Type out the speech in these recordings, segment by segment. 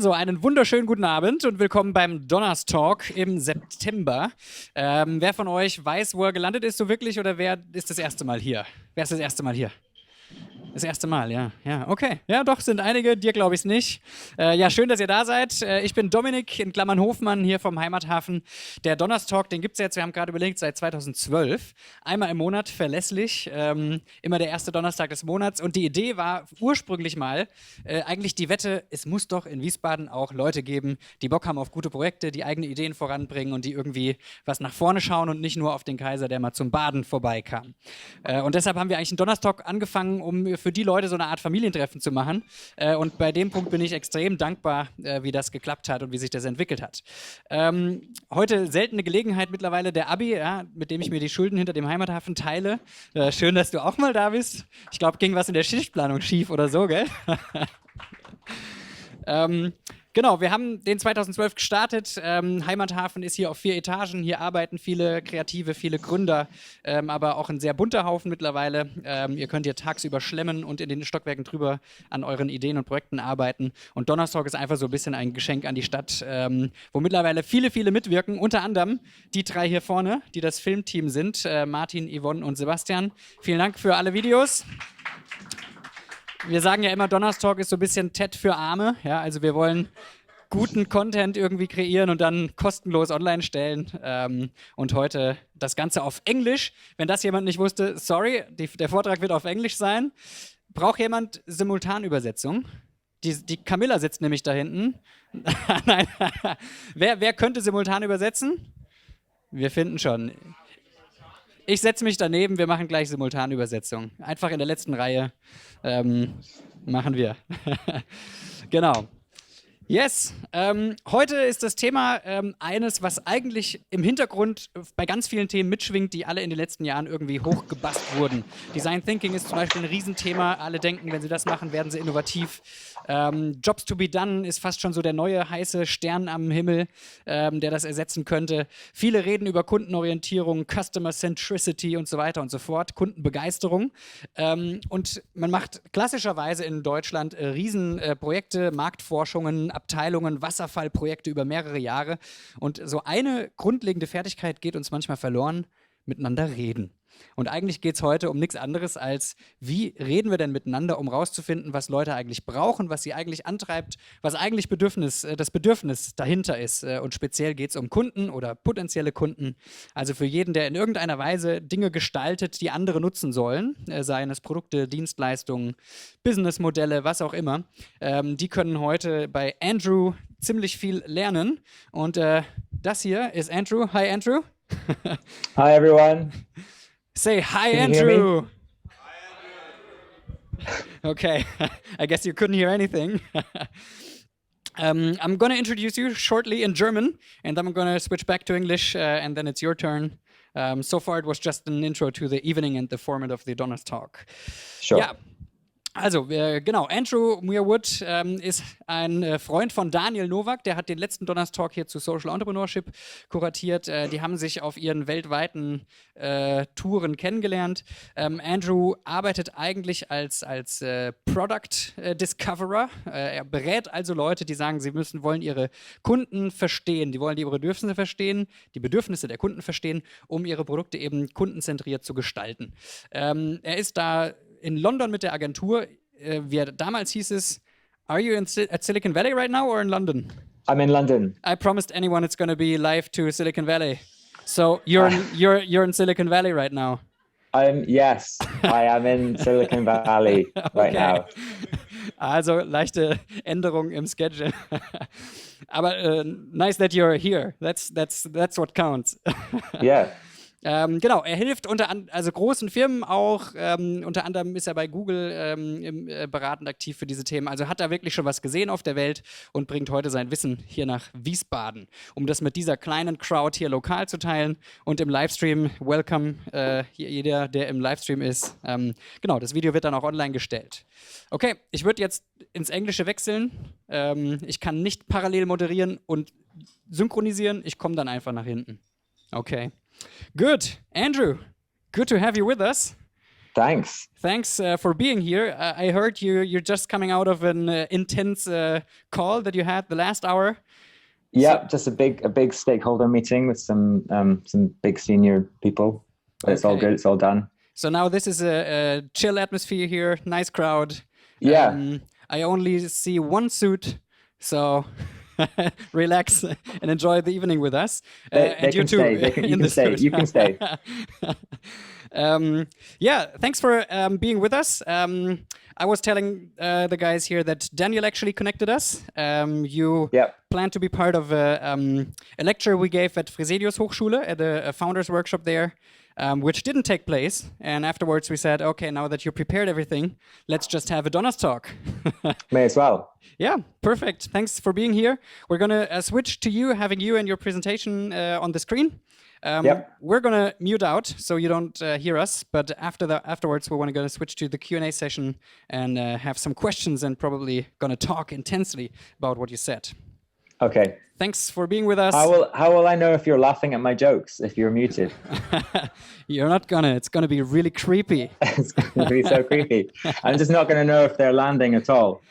Also, einen wunderschönen guten Abend und willkommen beim Donnerstalk im September. Wer von euch weiß, wo er gelandet ist, so wirklich, oder wer ist das erste Mal hier? Wer ist das erste Mal hier? Das erste Mal, ja. Ja, okay. Ja, doch, sind einige, dir glaube ich es nicht. Ja, schön, dass ihr da seid. Ich bin Dominik, in Klammern Hofmann, hier vom Heimathafen. Der Donnerstalk, den gibt es jetzt, wir haben gerade überlegt, seit 2012. Einmal im Monat, verlässlich. Immer der erste Donnerstag des Monats. Und die Idee war ursprünglich mal, eigentlich die Wette, es muss doch in Wiesbaden auch Leute geben, die Bock haben auf gute Projekte, die eigene Ideen voranbringen und die irgendwie was nach vorne schauen und nicht nur auf den Kaiser, der mal zum Baden vorbeikam. Und deshalb haben wir eigentlich einen Donnerstalk angefangen, um für die Leute so eine Art Familientreffen zu machen. Und bei dem Punkt bin ich extrem dankbar, wie das geklappt hat und wie sich das entwickelt hat. Heute seltene Gelegenheit mittlerweile der Abi, ja, mit dem ich mir die Schulden hinter dem Heimathafen teile. Schön, dass du auch mal da bist. Ich glaube, ging was in der Schichtplanung schief oder so, gell? Genau, wir haben den 2012 gestartet. Heimathafen ist hier auf 4 Etagen. Hier arbeiten viele Kreative, viele Gründer, aber auch ein sehr bunter Haufen mittlerweile. Ihr könnt hier tagsüber schlemmen und in den Stockwerken drüber an euren Ideen und Projekten arbeiten. Und Donnerstalk ist einfach so ein bisschen ein Geschenk an die Stadt, wo mittlerweile viele, viele mitwirken. Unter anderem die 3 hier vorne, die das Filmteam sind, Martin, Yvonne und Sebastian. Vielen Dank für alle Videos. Wir sagen ja immer, Donnerstalk ist so ein bisschen TED für Arme. Ja, also wir wollen guten Content irgendwie kreieren und dann kostenlos online stellen. Und heute das Ganze auf Englisch. Wenn das jemand nicht wusste, sorry, der Vortrag wird auf Englisch sein. Braucht jemand Simultanübersetzung? Die Camilla sitzt nämlich da hinten. Nein. Wer könnte simultan übersetzen? Wir finden schon. Ich setze mich daneben, wir machen gleich Simultanübersetzung. Einfach in der letzten Reihe machen wir. Genau. Yes, heute ist das Thema eines, was eigentlich im Hintergrund bei ganz vielen Themen mitschwingt, die alle in den letzten Jahren irgendwie hochgebasst wurden. Design Thinking ist zum Beispiel ein Riesenthema. Alle denken, wenn sie das machen, werden sie innovativ. Jobs to be done ist fast schon so der neue heiße Stern am Himmel, der das ersetzen könnte. Viele reden über Kundenorientierung, Customer Centricity und so weiter und so fort, Kundenbegeisterung. Und man macht klassischerweise in Deutschland Riesenprojekte, Marktforschungen, Abteilungen, Wasserfallprojekte über mehrere Jahre. Und so eine grundlegende Fertigkeit geht uns manchmal verloren: miteinander reden. Und eigentlich geht es heute um nichts anderes als, wie reden wir denn miteinander, um rauszufinden, was Leute eigentlich brauchen, was sie eigentlich antreibt, was eigentlich das Bedürfnis dahinter ist. Und speziell geht es um Kunden oder potenzielle Kunden. Also für jeden, der in irgendeiner Weise Dinge gestaltet, die andere nutzen sollen, seien es Produkte, Dienstleistungen, Businessmodelle, was auch immer. Die können heute bei Andrew ziemlich viel lernen. Und das hier ist Andrew. Hi, Andrew. Hi, everyone. Say hi, Can you hear Andrew. Okay, I guess you couldn't hear anything. I'm going to introduce you shortly in German, and then I'm going to switch back to English, and then it's your turn. So far, it was just an intro to the evening and the format of the Donnerstalk. Sure. Ja. Also, genau, Andrew Muir Wood ist ein Freund von Daniel Nowak, der hat den letzten Donnerstalk hier zu Social Entrepreneurship kuratiert. Die haben sich auf ihren weltweiten Touren kennengelernt. Andrew arbeitet eigentlich als Product Discoverer. Er berät also Leute, die sagen, sie wollen ihre Kunden verstehen, die wollen ihre Bedürfnisse verstehen, die Bedürfnisse der Kunden verstehen, um ihre Produkte eben kundenzentriert zu gestalten. Er ist da in London mit der Agentur. Damals hieß es, are you at Silicon Valley right now or in London? I'm in London. I promised anyone it's going to be live to Silicon Valley. So you're in Silicon Valley right now. Yes, I am in Silicon Valley right now. Also leichte Änderung im Schedule. Aber nice that you're here. That's what counts. Yeah. Genau, er hilft also großen Firmen auch, unter anderem ist er bei Google beratend aktiv für diese Themen, also hat er wirklich schon was gesehen auf der Welt und bringt heute sein Wissen hier nach Wiesbaden, um das mit dieser kleinen Crowd hier lokal zu teilen und im Livestream, welcome, jeder, der im Livestream ist. Genau, das Video wird dann auch online gestellt. Okay, ich würde jetzt ins Englische wechseln. Ich kann nicht parallel moderieren und synchronisieren, ich komme dann einfach nach hinten. Okay. Good. Andrew, good to have you with us. Thanks. Thanks for being here. I heard you're just coming out of an intense call that you had the last hour. Yeah, just a big stakeholder meeting with some big senior people. But it's all good. It's all done. So now this is a chill atmosphere here. Nice crowd. Yeah. I only see one suit, so relax and enjoy the evening with us. They can stay. You can stay. You can stay. Yeah, thanks for being with us. I was telling the guys here that Daniel actually connected us. You plan to be part of a lecture we gave at Fresenius Hochschule at a founders workshop there, which didn't take place. And afterwards we said, okay, now that you prepared everything, let's just have a Donnerstag. May as well. Yeah, perfect. Thanks for being here. We're going to switch to you, having you and your presentation on the screen. We're going to mute out so you don't hear us, but afterwards we're going to switch to the Q&A session and have some questions and probably going to talk intensely about what you said. Okay. Thanks for being with us. How will I know if you're laughing at my jokes if you're muted? You're not gonna. It's gonna be really creepy. It's gonna be so creepy. I'm just not gonna know if they're landing at all.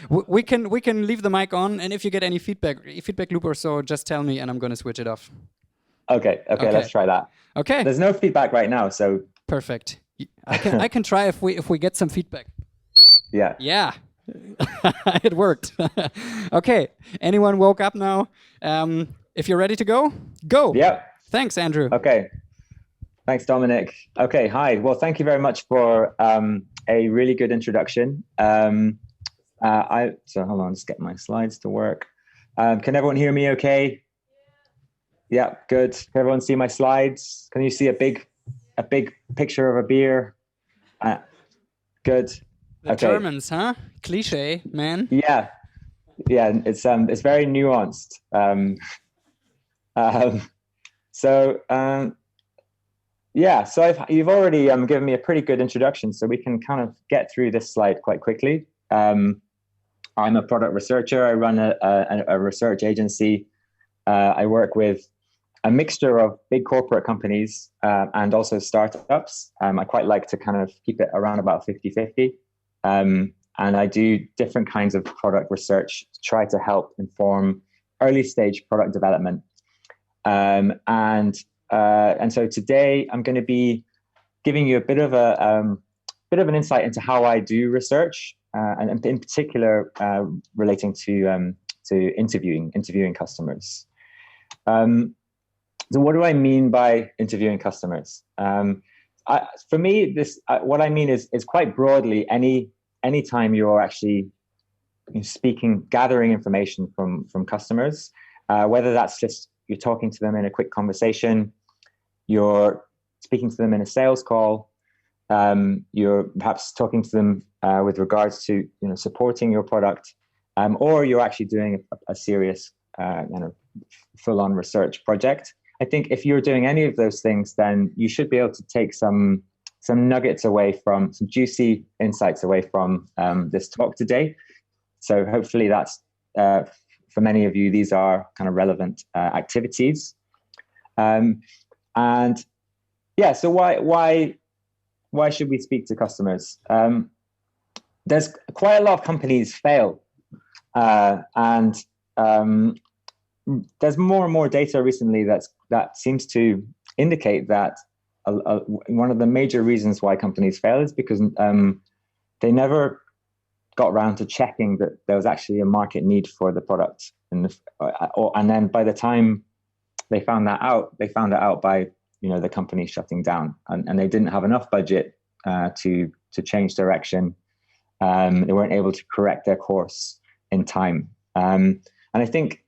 We can leave the mic on, and if you get any feedback loop or so, just tell me, and I'm gonna switch it off. Okay. Let's try that. Okay. There's no feedback right now, so perfect. I can try if we get some feedback. Yeah. Yeah. It worked. Okay. Anyone woke up now? If you're ready to go, go. Yep. Thanks, Andrew. Okay. Thanks, Dominic. Okay. Hi. Well, thank you very much for a really good introduction. So hold on, just get my slides to work. Can everyone hear me okay? Yeah, good. Can everyone see my slides? Can you see a big picture of a beer? Good. The Germans, huh? Cliche, man. Yeah. It's very nuanced. So you've already given me a pretty good introduction, so we can kind of get through this slide quite quickly. I'm a product researcher. I run a research agency. I work with a mixture of big corporate companies and also startups. I quite like to kind of keep it around about 50-50. And I do different kinds of product research to try to help inform early stage product development. And so today I'm going to be giving you a bit of an insight into how I do research, and in particular relating to interviewing customers. So what do I mean by interviewing customers? For me, what I mean is quite broadly any time you're actually speaking, gathering information from customers, whether that's just you're talking to them in a quick conversation, you're speaking to them in a sales call, you're perhaps talking to them with regards to supporting your product, or you're actually doing a serious full-on research project. I think if you're doing any of those things, then you should be able to take some nuggets away from, some juicy insights away from this talk today. So hopefully that's, for many of you, these are kind of relevant activities. So why should we speak to customers? There's quite a lot of companies fail, and there's more and more data recently that seems to indicate that one of the major reasons why companies fail is because they never got around to checking that there was actually a market need for the product, and then by the time they found that out by the company shutting down, and they didn't have enough budget to change direction. They weren't able to correct their course in time, and I think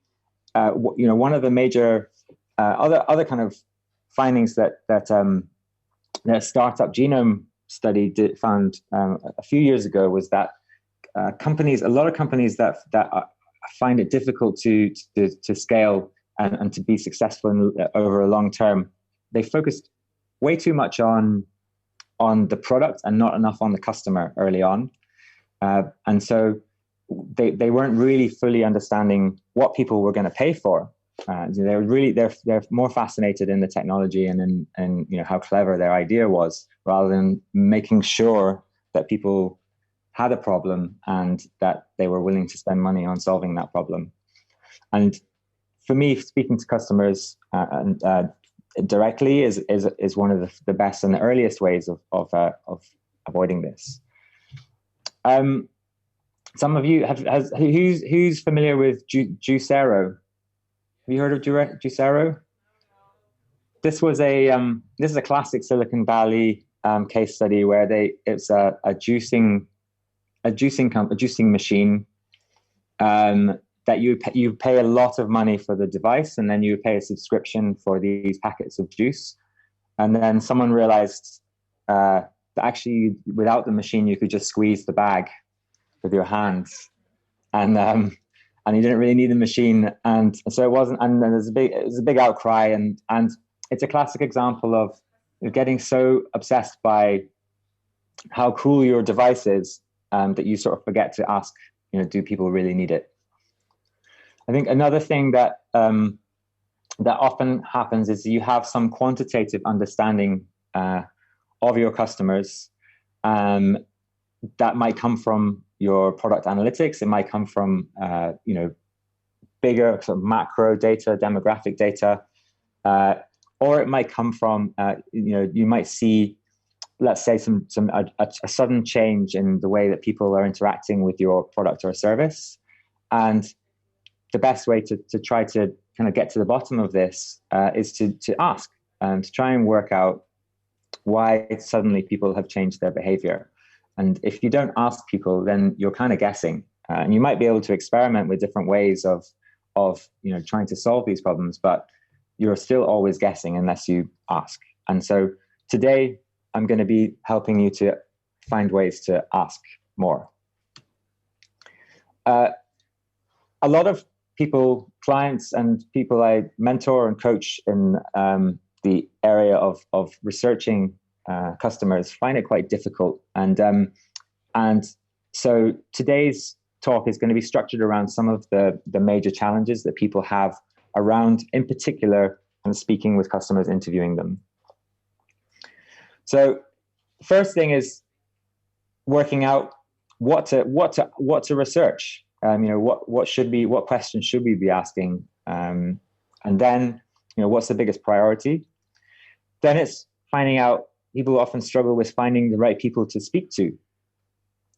one of the major other kind of findings that startup genome study found a few years ago was that a lot of companies that find it difficult to scale and to be successful over a long term, they focused way too much on the product and not enough on the customer early on, and so they weren't really fully understanding what people were going to pay for. They're more fascinated in the technology and how clever their idea was, rather than making sure that people had a problem and that they were willing to spend money on solving that problem. And for me, speaking to customers directly is one of the best and the earliest ways of avoiding this. Some of you who's familiar with Juicero? Have you heard of Juicero? This is a classic Silicon Valley case study where it's a juicing machine that you pay a lot of money for the device, and then you pay a subscription for these packets of juice. And then someone realized that actually without the machine you could just squeeze the bag with your hands, and you didn't really need the machine, and so it wasn't. And then it was a big outcry, and it's a classic example of getting so obsessed by how cool your device is that you sort of forget to ask, do people really need it? I think another thing that often happens is you have some quantitative understanding of your customers that might come from your product analytics. It might come from bigger sort of macro data, demographic data, or it might come from you might see, let's say, a sudden change in the way that people are interacting with your product or service. And the best way to try to kind of get to the bottom of this is to ask and to try and work out why suddenly people have changed their behavior. And if you don't ask people, then you're kind of guessing. And you might be able to experiment with different ways of trying to solve these problems, but you're still always guessing unless you ask. And so today, I'm going to be helping you to find ways to ask more. A lot of people, clients and people I mentor and coach in the area of researching customers find it quite difficult. And so today's talk is going to be structured around some of the major challenges that people have around, in particular, speaking with customers, interviewing them. So first thing is working out what to research. What questions should we be asking? And then, what's the biggest priority? Then it's finding out. People often struggle with finding the right people to speak to.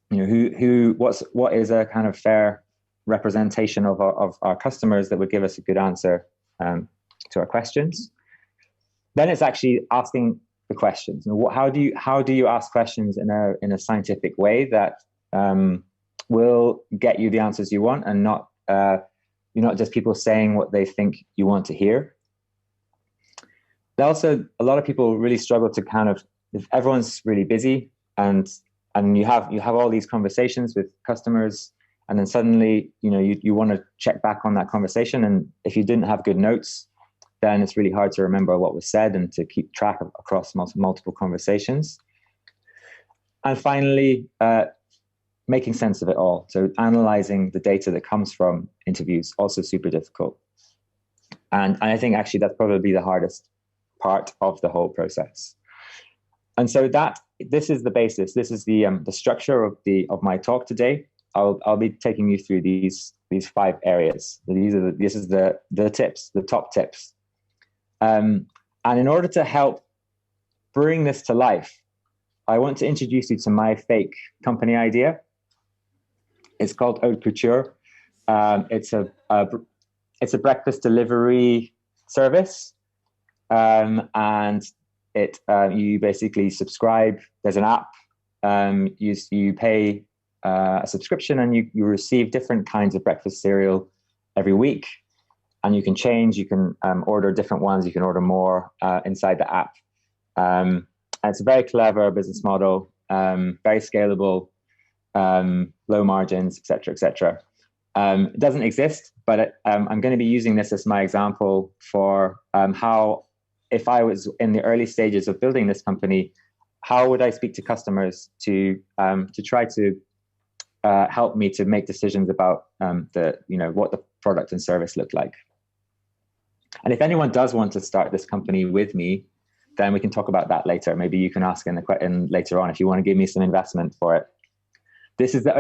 What is a kind of fair representation of our customers that would give us a good answer to our questions. Then it's actually asking the questions. How do you ask questions in a scientific way that will get you the answers you want, and not just people saying what they think you want to hear. Also, a lot of people really struggle to if everyone's really busy and you have all these conversations with customers, and then suddenly you want to check back on that conversation, and if you didn't have good notes, then it's really hard to remember what was said and to keep track across multiple conversations. And finally, making sense of it all. So analyzing the data that comes from interviews, also super difficult. And I think actually that's probably the hardest part of the whole process. And so this is the basis. This is the structure of my talk today. I'll be taking you through these 5 areas. This is the tips, the top tips. And in order to help bring this to life, I want to introduce you to my fake company idea. It's called Haute Couture. It's a breakfast delivery service, and you basically subscribe. There's an app. You pay a subscription, and you receive different kinds of breakfast cereal every week, and you can change. You can order different ones. You can order more inside the app. And it's a very clever business model, very scalable, low margins, etc., etc. It doesn't exist, but I'm going to be using this as my example for how, if I was in the early stages of building this company, how would I speak to customers to try to help me to make decisions about what the product and service look like. And if anyone does want to start this company with me, then we can talk about that later. Maybe you can ask in later on if you want to give me some investment for it. This is the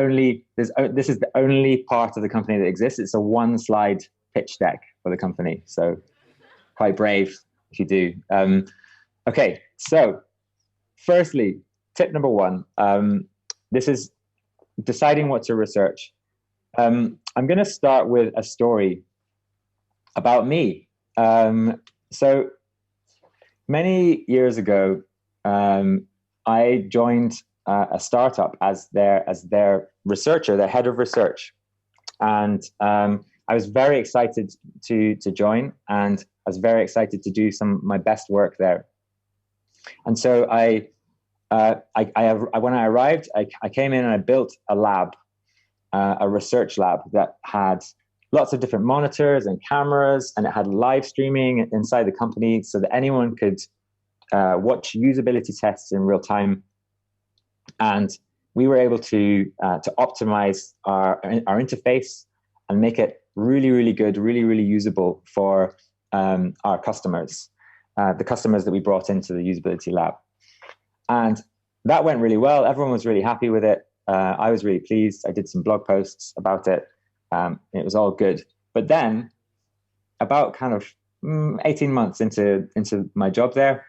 only part of the company that exists. It's a one-slide pitch deck for the company. So quite brave if you do. Okay, so firstly, tip number one, this is deciding what to research. I'm going to start with a story about me. So many years ago, I joined a startup as their researcher, their head of research, and I was very excited to join, and I was very excited to do some of my best work there. And so when I arrived, I came in and I built a lab, a research lab that had lots of different monitors and cameras, and it had live streaming inside the company so that anyone could watch usability tests in real time. And we were able to optimize our interface and make it really, really good, really, really usable for our customers, the customers that we brought into the usability lab. And that went really well. Everyone was really happy with it. I was really pleased. I did some blog posts about it. It was all good. But then about kind of 18 months into my job there,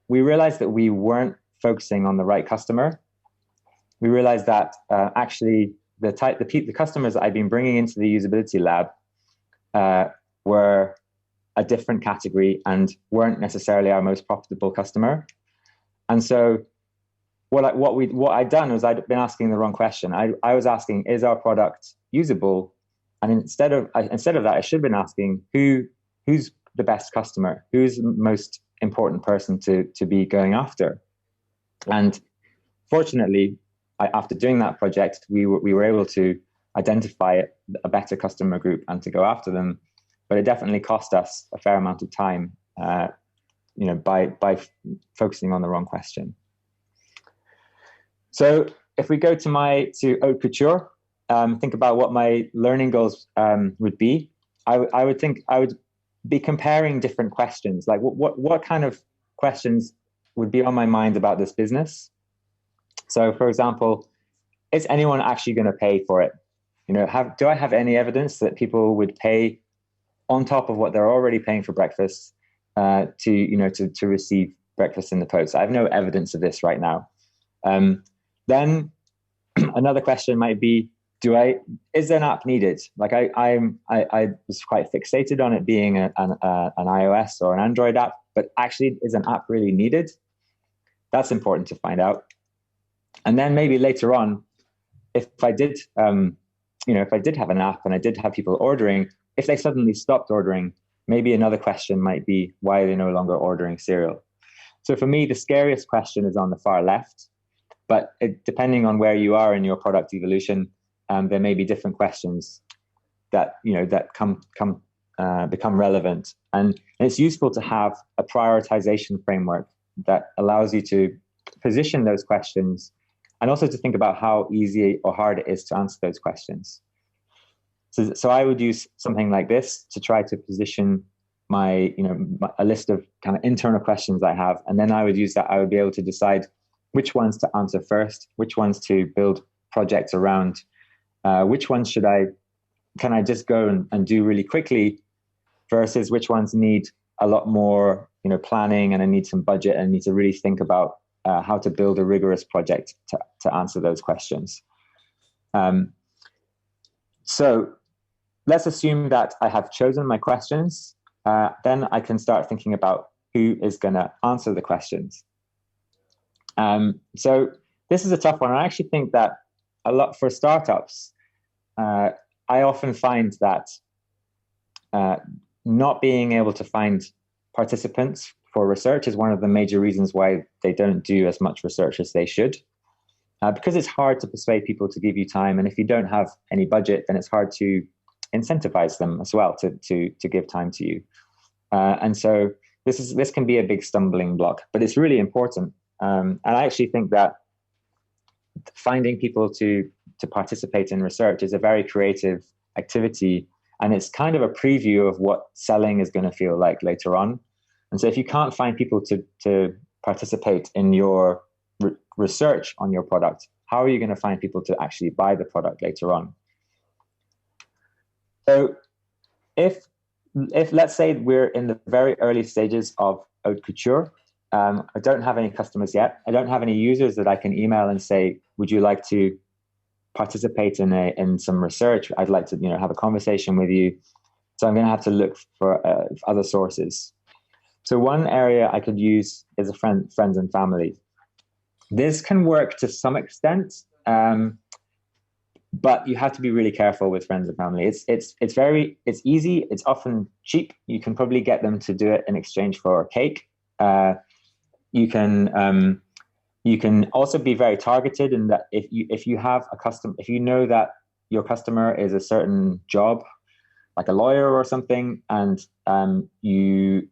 we realized that we weren't focusing on the right customer. We realized that actually the customers that I'd been bringing into the usability lab were a different category and weren't necessarily our most profitable customer. And so what I'd done was I'd been asking the wrong question. I was asking, is our product usable? And instead of that, I should have been asking, who's the best customer? Who's the most important person to be going after? And fortunately, after doing that project, we were able to identify a better customer group and to go after them. But it definitely cost us a fair amount of time, by focusing on the wrong question. So if we go to haute couture, think about what my learning goals would be. I would think I would be comparing different questions, like what kind of questions would be on my mind about this business. So, for example, is anyone actually going to pay for it? Do I have any evidence that people would pay on top of what they're already paying for breakfast to receive breakfast in the post? I have no evidence of this right now. Then another question might be, is an app needed? Like I was quite fixated on it being an iOS or an Android app, but actually, is an app really needed? That's important to find out. And then maybe later on, if I did have an app and I did have people ordering, if they suddenly stopped ordering, maybe another question might be, why are they no longer ordering cereal? So for me, the scariest question is on the far left, but depending on where you are in your product evolution, there may be different questions that become relevant. And it's useful to have a prioritization framework that allows you to position those questions and also to think about how easy or hard it is to answer those questions. So I would use something like this to try to position a list of kind of internal questions I have. And then I would use that. I would be able to decide which ones to answer first, which ones to build projects around, which ones can I just go and do really quickly versus which ones need a lot more, planning, and I need some budget and I need to really think about how to build a rigorous project to answer those questions. So let's assume that I have chosen my questions. Then I can start thinking about who is going to answer the questions. So this is a tough one. I actually think that a lot for startups, I often find that not being able to find participants for research is one of the major reasons why they don't do as much research as they should. Because it's hard to persuade people to give you time. And if you don't have any budget, then it's hard to incentivize them as well to give time to you. And so this can be a big stumbling block, but it's really important. And I actually think that finding people to participate in research is a very creative activity. And it's kind of a preview of what selling is going to feel like later on. And so if you can't find people to participate in your research on your product, how are you going to find people to actually buy the product later on? So if let's say we're in the very early stages of haute couture, I don't have any customers yet. I don't have any users that I can email and say, would you like to participate in some research? I'd like to have a conversation with you. So I'm going to have to look for other sources. So one area I could use is friends and family. This can work to some extent, but you have to be really careful with friends and family. It's easy. It's often cheap. You can probably get them to do it in exchange for a cake. You can also be very targeted in that if you know that your customer is a certain job, like a lawyer or something, and you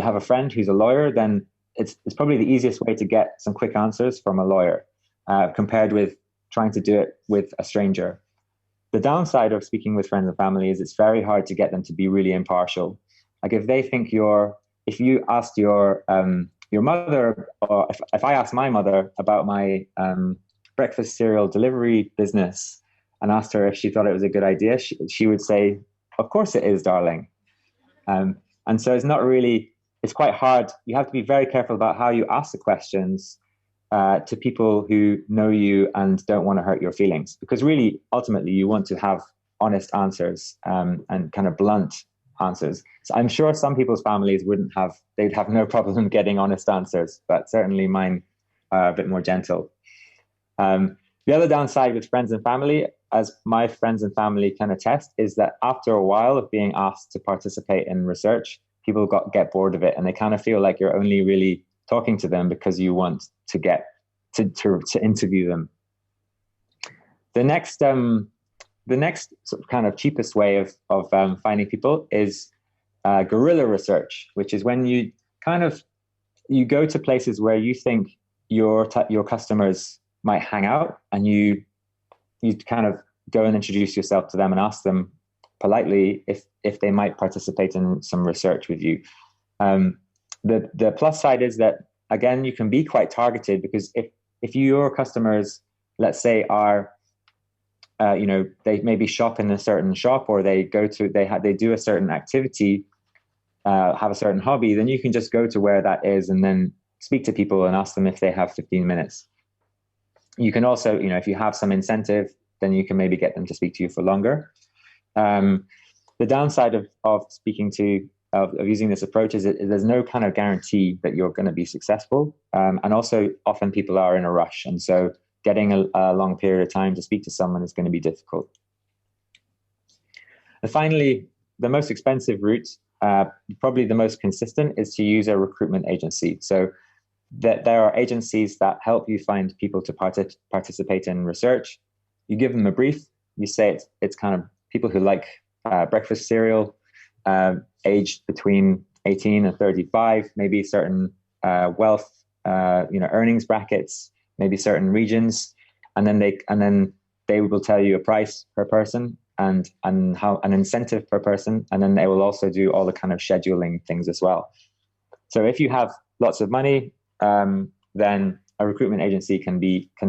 have a friend who's a lawyer, then it's probably the easiest way to get some quick answers from a lawyer, compared with trying to do it with a stranger. The downside of speaking with friends and family is it's very hard to get them to be really impartial. Like if you asked your mother, or if I asked my mother about my breakfast cereal delivery business and asked her if she thought it was a good idea, she would say, of course it is, darling. And so it's quite hard. You have to be very careful about how you ask the questions to people who know you and don't want to hurt your feelings, because really, ultimately, you want to have honest answers and kind of blunt answers. So I'm sure some people's families they'd have no problem getting honest answers, but certainly mine are a bit more gentle. The other downside with friends and family, as my friends and family can attest, is that after a while of being asked to participate in research, people get bored of it, and they kind of feel like you're only really talking to them because you want to get to interview them. The next sort of kind of cheapest way of finding people is guerrilla research, which is when you go to places where you think your customers might hang out, and you kind of go and introduce yourself to them and ask them politely if they might participate in some research with you. The plus side is that, again, you can be quite targeted, because if your customers, let's say, are they maybe shop in a certain shop, or they do a certain activity, have a certain hobby, then you can just go to where that is and then speak to people and ask them if they have 15 minutes. You can also, if you have some incentive, then you can maybe get them to speak to you for longer. The downside of using this approach is that there's no kind of guarantee that you're going to be successful. And also often people are in a rush. And so getting a long period of time to speak to someone is going to be difficult. And finally, the most expensive route, probably the most consistent, is to use a recruitment agency. So there are agencies that help you find people to participate in research. You give them a brief. You say it's kind of people who like breakfast cereal, aged between 18 and 35, maybe certain wealth, earnings brackets, maybe certain regions, and then they will tell you a price per person and how an incentive per person, and then they will also do all the kind of scheduling things as well. So if you have lots of money, then a recruitment agency can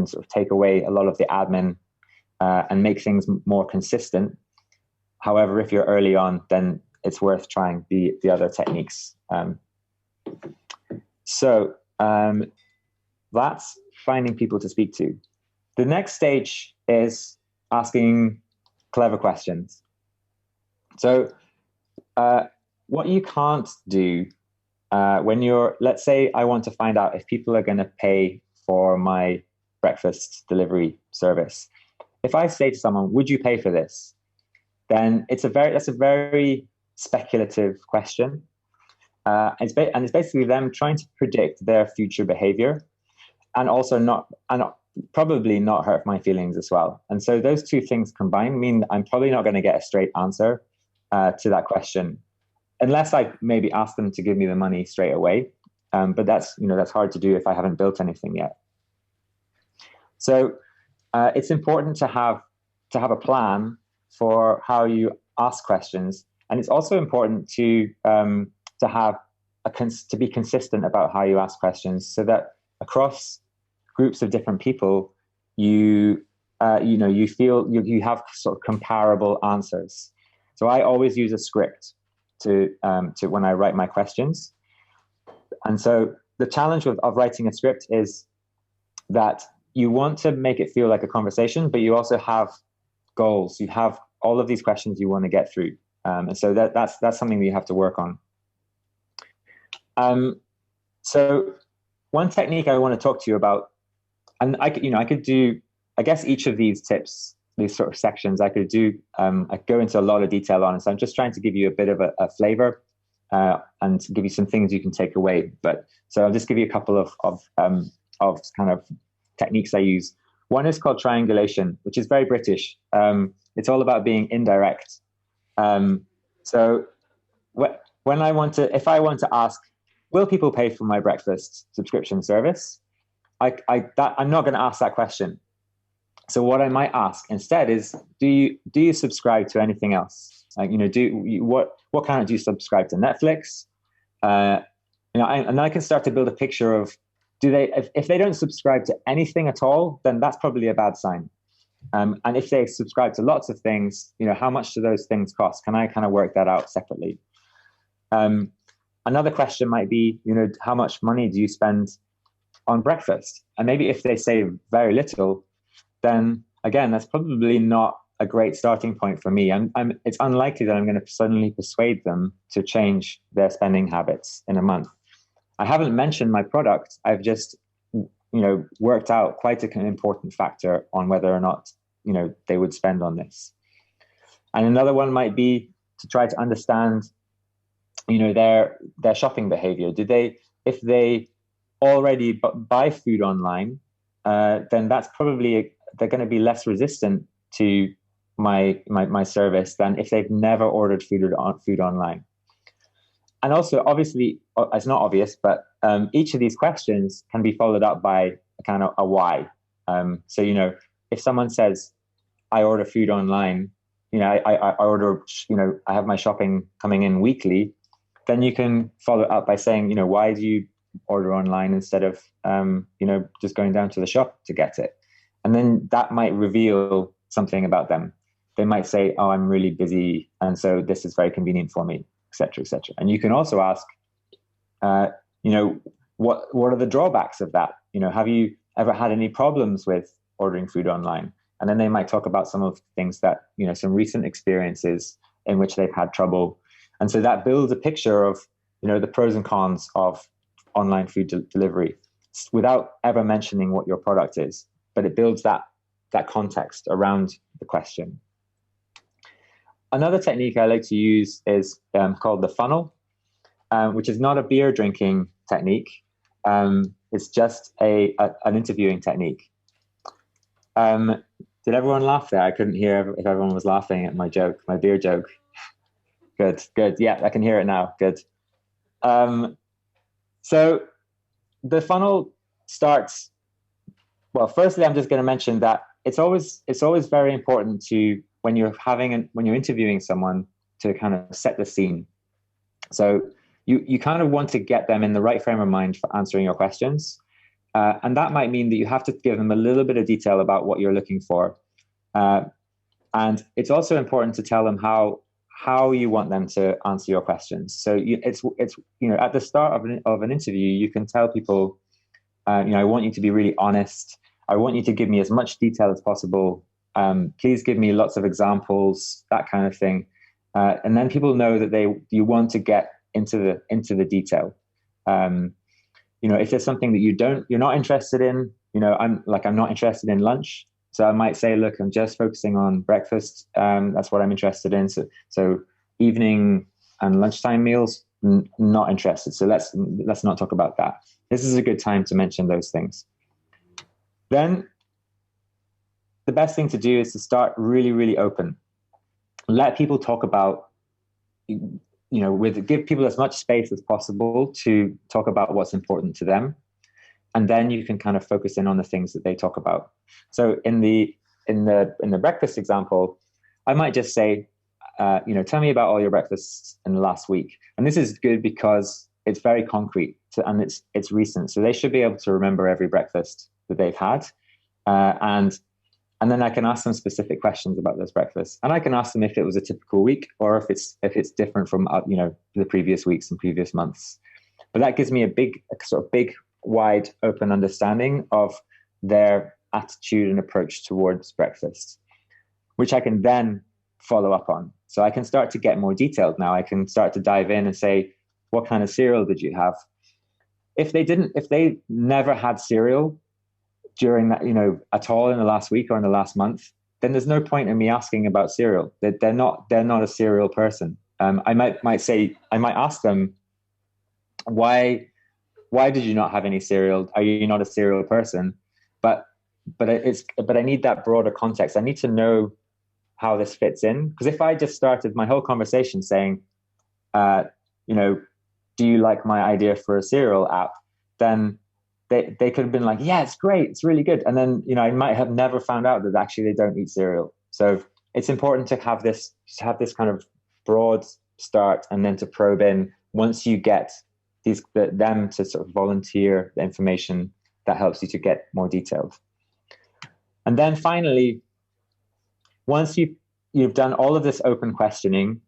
sort of take away a lot of the admin and make things more consistent. However, if you're early on, then it's worth trying the other techniques. So that's finding people to speak to. The next stage is asking clever questions. So what you can't do when let's say I want to find out if people are going to pay for my breakfast delivery service. If I say to someone, would you pay for this? Then that's a very speculative question. And it's basically them trying to predict their future behavior, and also probably not hurt my feelings as well. And so those two things combined mean I'm probably not going to get a straight answer to that question, unless I maybe ask them to give me the money straight away. But that's hard to do if I haven't built anything yet. So it's important to have a plan for how you ask questions, and it's also important to have to be consistent about how you ask questions, so that across groups of different people, you feel you have sort of comparable answers. So I always use a script to when I write my questions. And so the challenge of writing a script is that you want to make it feel like a conversation, but you also have goals. You have all of these questions you want to get through. And so that's something that you have to work on. So one technique I want to talk to you about, and I could do, I guess each of these tips, these sort of sections, I could do, I go into a lot of detail on it. So I'm just trying to give you a bit of a flavor and give you some things you can take away. But so I'll just give you a couple of kind of techniques I use. One is called triangulation, which is very British. It's all about being indirect. So if I want to ask, will people pay for my breakfast subscription service? I'm not going to ask that question. So what I might ask instead is, do you subscribe to anything else? Like, what kind of, do you subscribe to Netflix? And then I can start to build a picture of, if they don't subscribe to anything at all, then that's probably a bad sign. And if they subscribe to lots of things, how much do those things cost? Can I kind of work that out separately? Another question might be, how much money do you spend on breakfast? And maybe if they say very little, then again, that's probably not a great starting point for me. It's unlikely that I'm going to suddenly persuade them to change their spending habits in a month. I haven't mentioned my product. I've just, worked out quite an important factor on whether or not, they would spend on this. And another one might be to try to understand, their shopping behavior. If they already buy food online, then that's probably, they're going to be less resistant to my service than if they've never ordered food online. And also, obviously, it's not obvious, but each of these questions can be followed up by a kind of a why. So, if someone says, I order food online, I order, I have my shopping coming in weekly, then you can follow up by saying, why do you order online instead of, just going down to the shop to get it? And then that might reveal something about them. They might say, oh, I'm really busy, and so this is very convenient for me, et cetera, et cetera. And you can also ask, what are the drawbacks of that? Have you ever had any problems with ordering food online? And then they might talk about some of the things that, some recent experiences in which they've had trouble. And so that builds a picture of, the pros and cons of online food delivery without ever mentioning what your product is. But it builds that context around the question. Another technique I like to use is called the funnel, which is not a beer drinking technique. It's just an interviewing technique. Did everyone laugh there? I couldn't hear if everyone was laughing at my joke, my beer joke. Good. Yeah, I can hear it now. Good. So the funnel starts. Well, firstly, I'm just going to mention that it's always very important to, when you're interviewing someone, to kind of set the scene. So you kind of want to get them in the right frame of mind for answering your questions. And that might mean that you have to give them a little bit of detail about what you're looking for. And it's also important to tell them how you want them to answer your questions. So it's at the start of an interview, you can tell people, I want you to be really honest. I want you to give me as much detail as possible. Please give me lots of examples, that kind of thing. And then people know that you want to get into the detail. If there's something that you're not interested in, I'm not interested in lunch. So I might say, look, I'm just focusing on breakfast. That's what I'm interested in. So evening and lunchtime meals, not interested. So let's not talk about that. This is a good time to mention those things. Then the best thing to do is to start really, really open. Let people talk about, give people as much space as possible to talk about what's important to them. And then you can kind of focus in on the things that they talk about. So in the breakfast example, I might just say, tell me about all your breakfasts in the last week. And this is good because it's very concrete and it's recent. So they should be able to remember every breakfast that they've had. And then I can ask them specific questions about those breakfasts. And I can ask them if it was a typical week or if it's different from, the previous weeks and previous months. But that gives me a sort of big, wide open understanding of their attitude and approach towards breakfast, which I can then follow up on. So I can start to get more detailed now. I can start to dive in and say, what kind of cereal did you have? If they never had cereal during that, at all in the last week or in the last month, then there's no point in me asking about cereal. They're not a cereal person. I might ask them, why did you not have any cereal? Are you not a cereal person? But I need that broader context. I need to know how this fits in. Because if I just started my whole conversation saying, do you like my idea for a cereal app? Then they could have been like, yeah, it's great, it's really good. And then, I might have never found out that actually they don't eat cereal. So it's important to have this kind of broad start and then to probe in once you get them to sort of volunteer the information that helps you to get more detailed. And then finally, once you've done all of this open questioning,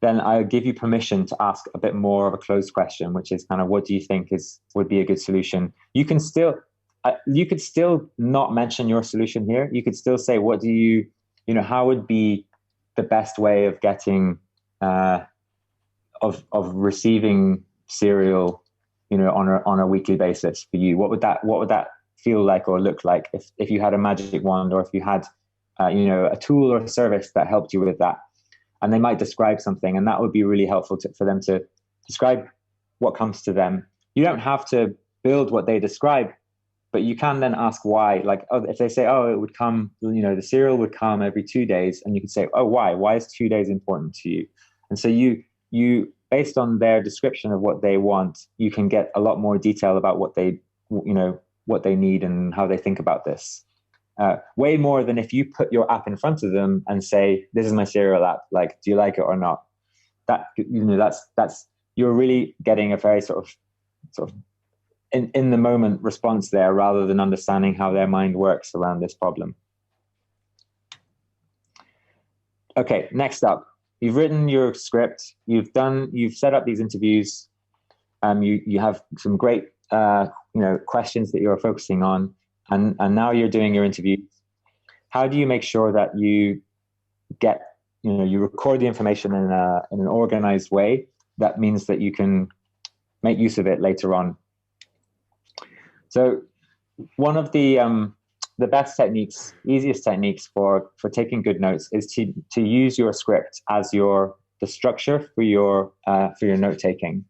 then I'll give you permission to ask a bit more of a closed question, which is kind of, what do you think would be a good solution? You could still not mention your solution here. You could still say, what do you, how would be the best way of getting, of receiving cereal, on a weekly basis for you? What would that feel like or look like if you had a magic wand, or if you had, a tool or a service that helped you with that? And they might describe something, and that would be really helpful for them to describe what comes to them. You don't have to build what they describe, but you can then ask why. Like, if they say, it would come, the cereal would come every 2 days, and you could say, why? Why is 2 days important to you? And so you based on their description of what they want, you can get a lot more detail about what they need and how they think about this. Way more than if you put your app in front of them and say, this is my cereal app, like, do you like it or not? That's you're really getting a very sort of in the moment response there, rather than understanding how their mind works around this problem. Okay, next up, you've written your script, you've set up these interviews, you have some great questions that you're focusing on. And now you're doing your interview. How do you make sure that you get, you record the information in an organized way that means that you can make use of it later on? So one of the best techniques, easiest techniques for taking good notes is to use your script as the structure for your note taking.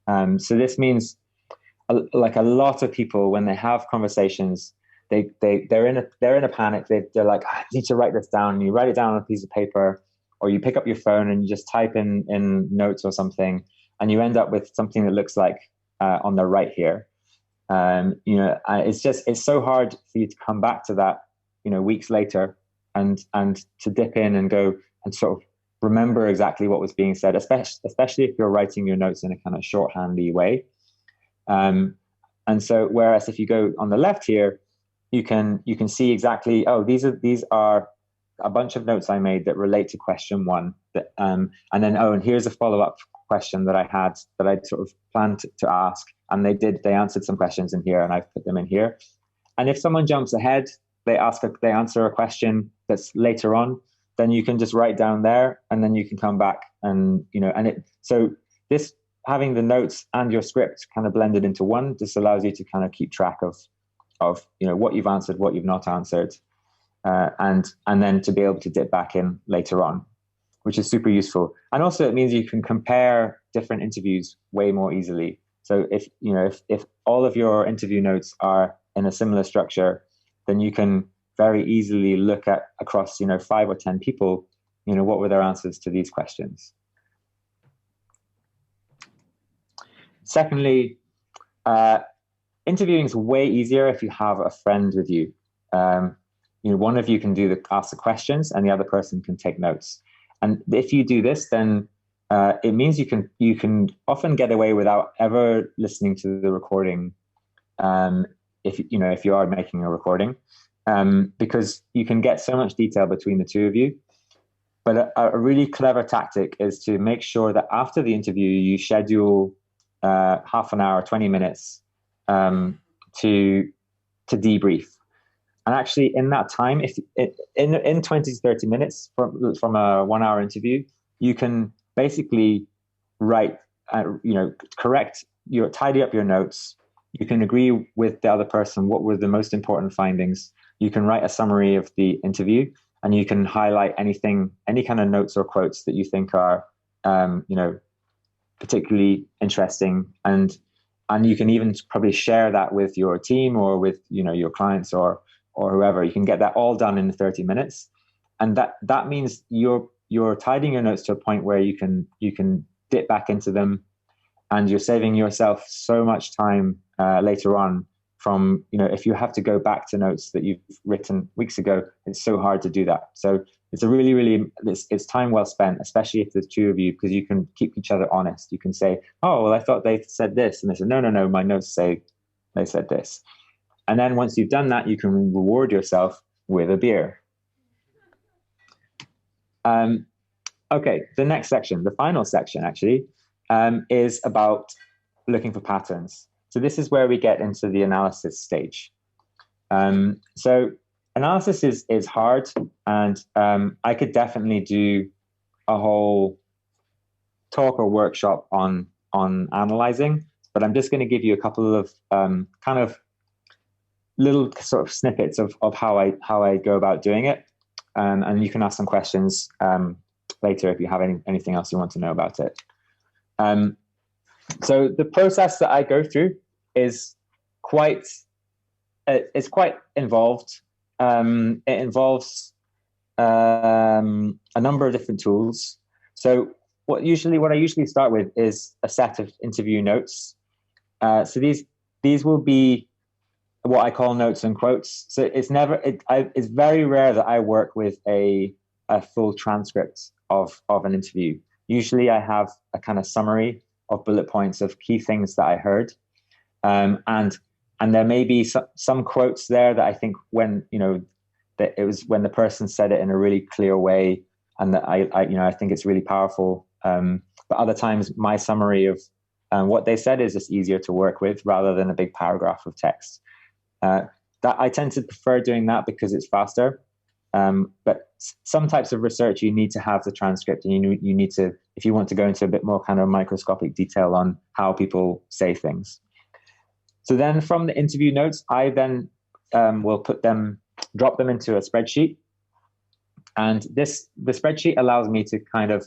So this means, like a lot of people, when they have conversations, they're in a panic. They're like, I need to write this down. And you write it down on a piece of paper, or you pick up your phone and you just type in notes or something, and you end up with something that looks like on the right here. It's so hard for you to come back to that, weeks later, and to dip in and go and sort of remember exactly what was being said, especially if you're writing your notes in a kind of shorthandy way. And so, whereas if you go on the left here, you can see exactly, these are a bunch of notes I made that relate to question one. And here's a follow-up question that I had that I'd sort of planned to ask, and they answered some questions in here, and I've put them in here. And if someone jumps ahead, they answer a question that's later on, then you can just write down there, and then you can come back and so this, having the notes and your script kind of blended into one, just allows you to kind of keep track of what you've answered, what you've not answered, and then to be able to dip back in later on, which is super useful. And also it means you can compare different interviews way more easily. So if all of your interview notes are in a similar structure, then you can very easily look at across 5 or 10 people, what were their answers to these questions. Secondly, interviewing is way easier if you have a friend with you. One of you can ask the questions, and the other person can take notes. And if you do this, then it means you can often get away without ever listening to the recording. If you are making a recording, because you can get so much detail between the two of you. But a really clever tactic is to make sure that after the interview, you schedule half an hour, 20 minutes to debrief. And actually, in that time, if in 20 to 30 minutes from a 1 hour interview, you can basically write, tidy up your notes. You can agree with the other person what were the most important findings. You can write a summary of the interview, and you can highlight any kind of notes or quotes that you think are, particularly interesting. And you can even probably share that with your team or with, your clients or whoever. You can get that all done in 30 minutes. And that means you're tidying your notes to a point where you can dip back into them, and you're saving yourself so much time later on from, if you have to go back to notes that you've written weeks ago. It's so hard to do that. So it's a really, really, it's time well spent, especially if there's two of you, because you can keep each other honest. You can say, oh, well, I thought they said this. And they said, no, my notes say they said this. And then once you've done that, you can reward yourself with a beer. Okay, the next section, the final section actually, is about looking for patterns. So this is where we get into the analysis stage. So analysis is hard, and I could definitely do a whole talk or workshop on analyzing, but I'm just going to give you a couple of kind of little sort of snippets of how I go about doing it, and you can ask some questions later if you have anything else you want to know about it. So the process that I go through is quite involved. It involves a number of different tools. So what I usually start with is a set of interview notes. So these will be what I call notes and quotes. So it's very rare that I work with a full transcript of an interview. Usually I have a kind of summary of bullet points of key things that I heard. And there may be some quotes there that I think that it was when the person said it in a really clear way, and that I think it's really powerful. But other times my summary of what they said is just easier to work with rather than a big paragraph of text. That I tend to prefer doing that because it's faster. But some types of research, you need to have the transcript, and you need to, if you want to go into a bit more kind of microscopic detail on how people say things. So then from the interview notes, I then will drop them into a spreadsheet. And the spreadsheet allows me to kind of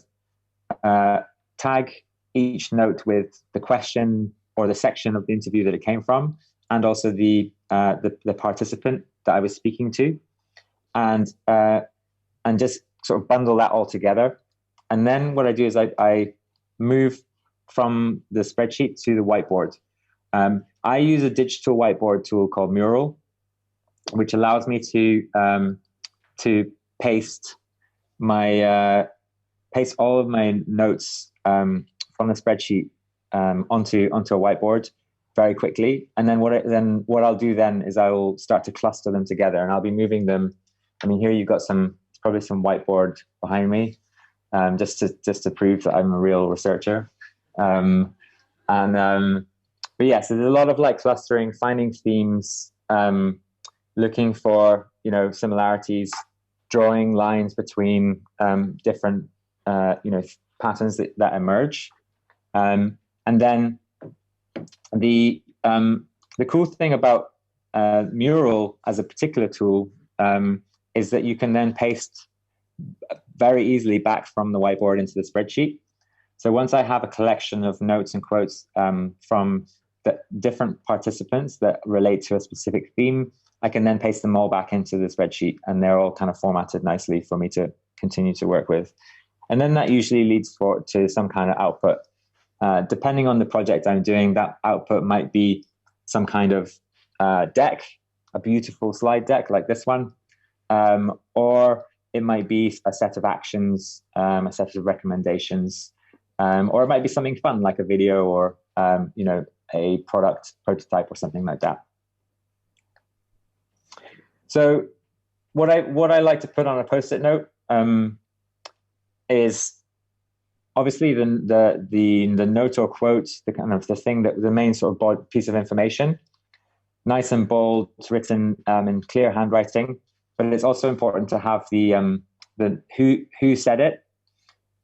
tag each note with the question or the section of the interview that it came from, and also the participant that I was speaking to, and just sort of bundle that all together. And then what I do is I move from the spreadsheet to the whiteboard. I use a digital whiteboard tool called Mural, which allows me to paste all of my notes from the spreadsheet onto a whiteboard very quickly. And then what I'll do then is I will start to cluster them together, and I'll be moving them. I mean, here you've got probably some whiteboard behind me, just to prove that I'm a real researcher. But yeah, so there's a lot of like clustering, finding themes, looking for similarities, drawing lines between different patterns that emerge, and then the cool thing about Mural as a particular tool is that you can then paste very easily back from the whiteboard into the spreadsheet. So once I have a collection of notes and quotes from the different participants that relate to a specific theme, I can then paste them all back into the spreadsheet, and they're all kind of formatted nicely for me to continue to work with. And then that usually leads to some kind of output. Depending on the project I'm doing, that output might be some kind of deck, a beautiful slide deck like this one, or it might be a set of actions, a set of recommendations, or it might be something fun like a video or a product prototype or something like that. So what I like to put on a post-it note is obviously the note or quote, the main sort of piece of information, nice and bold, written in clear handwriting. But it's also important to have the who said it,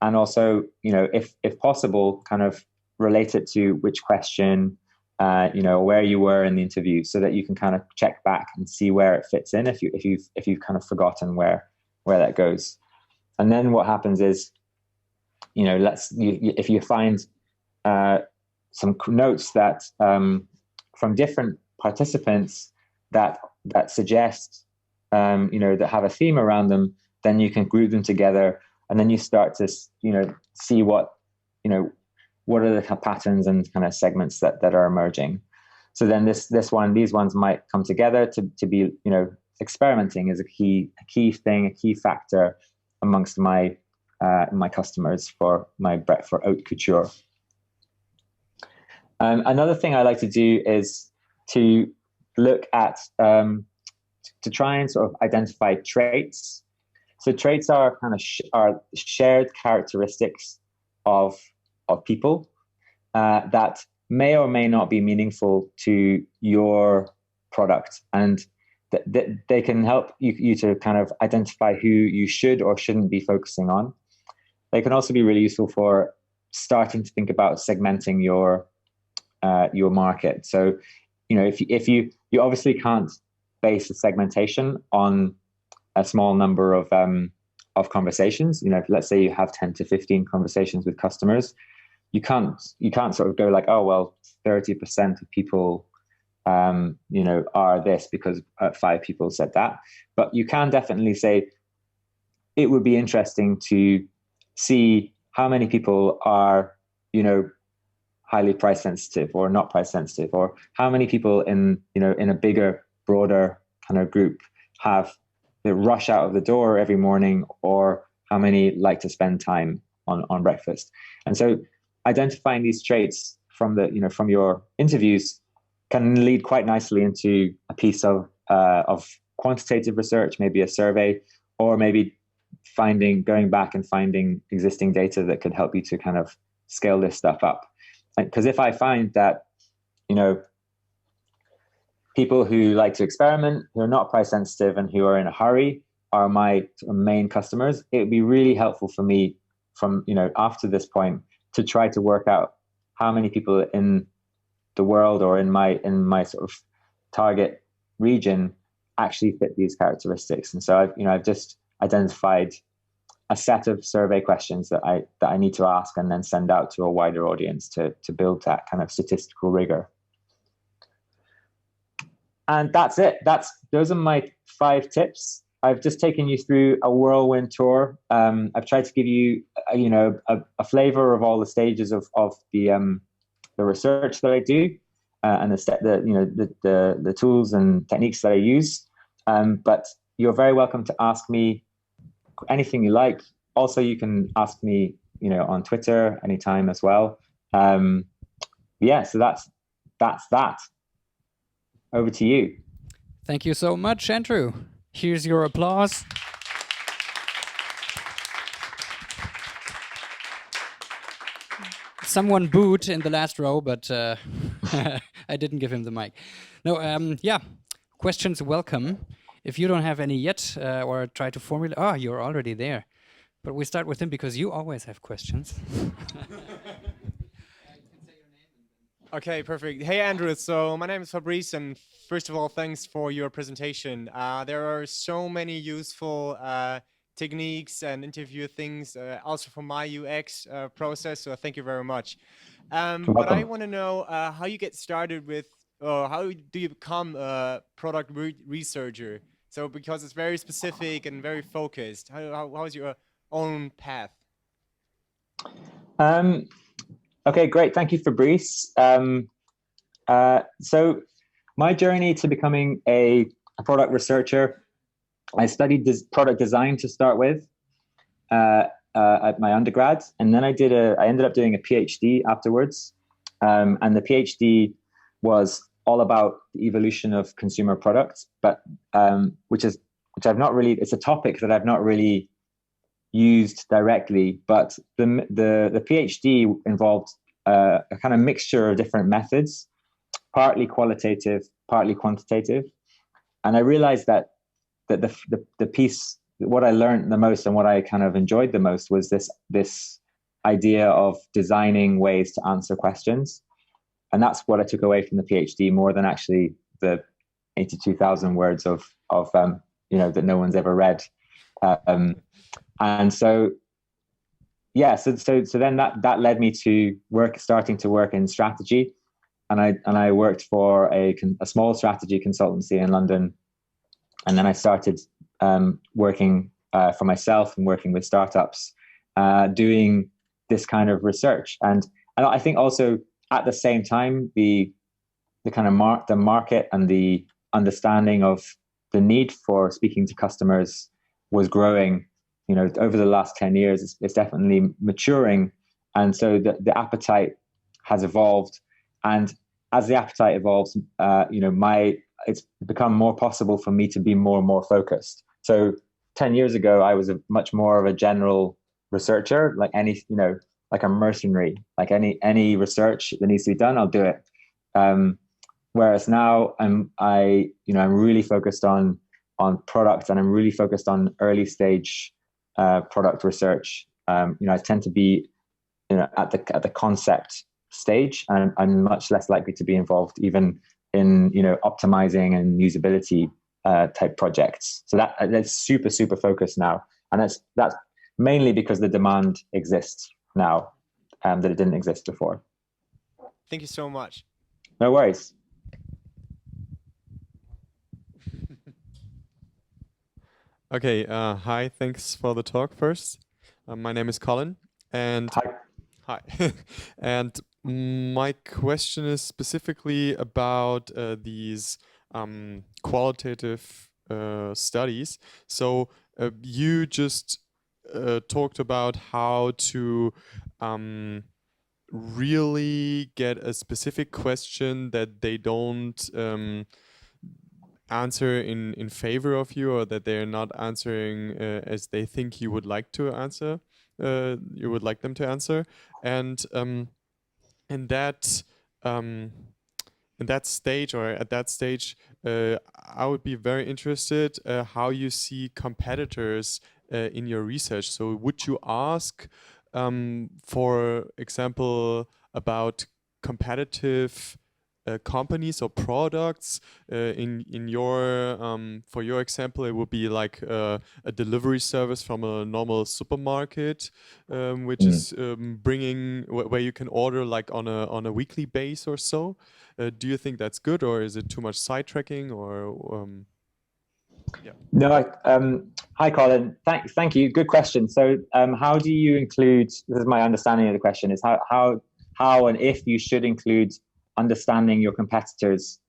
and also if possible, kind of relate it to which question, where you were in the interview, so that you can kind of check back and see where it fits in if you've kind of forgotten where that goes. And then what happens is, if you find some notes that from different participants that suggest that have a theme around them, then you can group them together, and then you start to see what are the patterns and kind of segments that are emerging. So then these ones might come together to be experimenting is a key thing, a key factor amongst my customers for haute couture. Another thing I like to do is to look at to try and sort of identify traits. So traits are kind of are shared characteristics of people that may or may not be meaningful to your product, and they can help you to kind of identify who you should or shouldn't be focusing on. They can also be really useful for starting to think about segmenting your market. So, if you obviously can't base a segmentation on a small number of conversations. Let's say you have 10 to 15 conversations with customers, you can't sort of go like, oh well, 30% of people are this because 5 people said that. But you can definitely say it would be interesting to see how many people are highly price sensitive or not price sensitive, or how many people in a bigger, broader kind of group they rush out of the door every morning, or how many like to spend time on breakfast. And so identifying these traits from from your interviews can lead quite nicely into a piece of quantitative research, maybe a survey, or maybe going back and finding existing data that could help you to kind of scale this stuff up. Because if I find that people who like to experiment, who are not price sensitive and who are in a hurry are my main customers, it would be really helpful for me from after this point to try to work out how many people in the world or in my sort of target region actually fit these characteristics. And so I've just identified a set of survey questions that I need to ask and then send out to a wider audience to build that kind of statistical rigor. And that's it. Those are my 5 tips. I've just taken you through a whirlwind tour. I've tried to give you, a flavor of all the stages of the research that I do, and the tools and techniques that I use. But you're very welcome to ask me anything you like. Also, you can ask me, on Twitter anytime as well. So that's that. Over to you. Thank you so much, Andrew. Here's your applause. Someone booed in the last row, but I didn't give him the mic. No, questions welcome. If you don't have any yet, or try to formulate, you're already there. But we start with him because you always have questions. Okay, perfect. Hey, Andrew. So my name is Fabrice, and first of all, thanks for your presentation. There are so many useful techniques and interview things, also for my UX process, so thank you very much. But I want to know how you get started with, how do you become a product researcher? So because it's very specific and very focused, how is your own path? Okay, great. Thank you, Fabrice. So my journey to becoming a product researcher I studied this product design to start with at my undergrad, and then I ended up doing a PhD afterwards, and the PhD was all about the evolution of consumer products, but which I've not really. It's a topic that I've not really used directly, but the PhD involved a kind of mixture of different methods, partly qualitative, partly quantitative, and I realized that the piece, what I learned the most and what I kind of enjoyed the most was this idea of designing ways to answer questions. And that's what I took away from the PhD more than actually the 82,000 words of that no one's ever read. And so, yeah, so then that led me to starting to work in strategy. And I worked for a small strategy consultancy in London. And then I started working for myself and working with startups, doing this kind of research. And I think also at the same time, the kind of the market and the understanding of the need for speaking to customers was growing. Over the last 10 years, it's definitely maturing. And so the appetite has evolved. And as the appetite evolves, it's become more possible for me to be more and more focused. So 10 years ago, I was much more of a general researcher, like like a mercenary, like any research that needs to be done, I'll do it. Whereas now I'm really focused on product, and I'm really focused on early stage product research. I tend to be at the concept stage, and I'm much less likely to be involved even in optimizing and usability type projects. So that's super focused now, and that's mainly because the demand exists now that it didn't exist before. Thank you so much. No worries. Okay, hi, thanks for the talk first. My name is Colin, and hi. And my question is specifically about these qualitative studies. So you just talked about how to really get a specific question that they don't answer in favor of you, or that they're not answering as they think you would like to answer. You would like them to answer, and in that stage, or at that stage, I would be very interested how you see competitors in your research. So would you ask, for example, about competitive companies or products? In your for your example, it would be like a delivery service from a normal supermarket, which is bringing where you can order like on a weekly base or so. Do you think that's good, or is it too much sidetracking? Or yeah. No, hi Colin. Thank you. Good question. So, how do you include? This is my understanding of the question: is how and if you should include understanding your competitors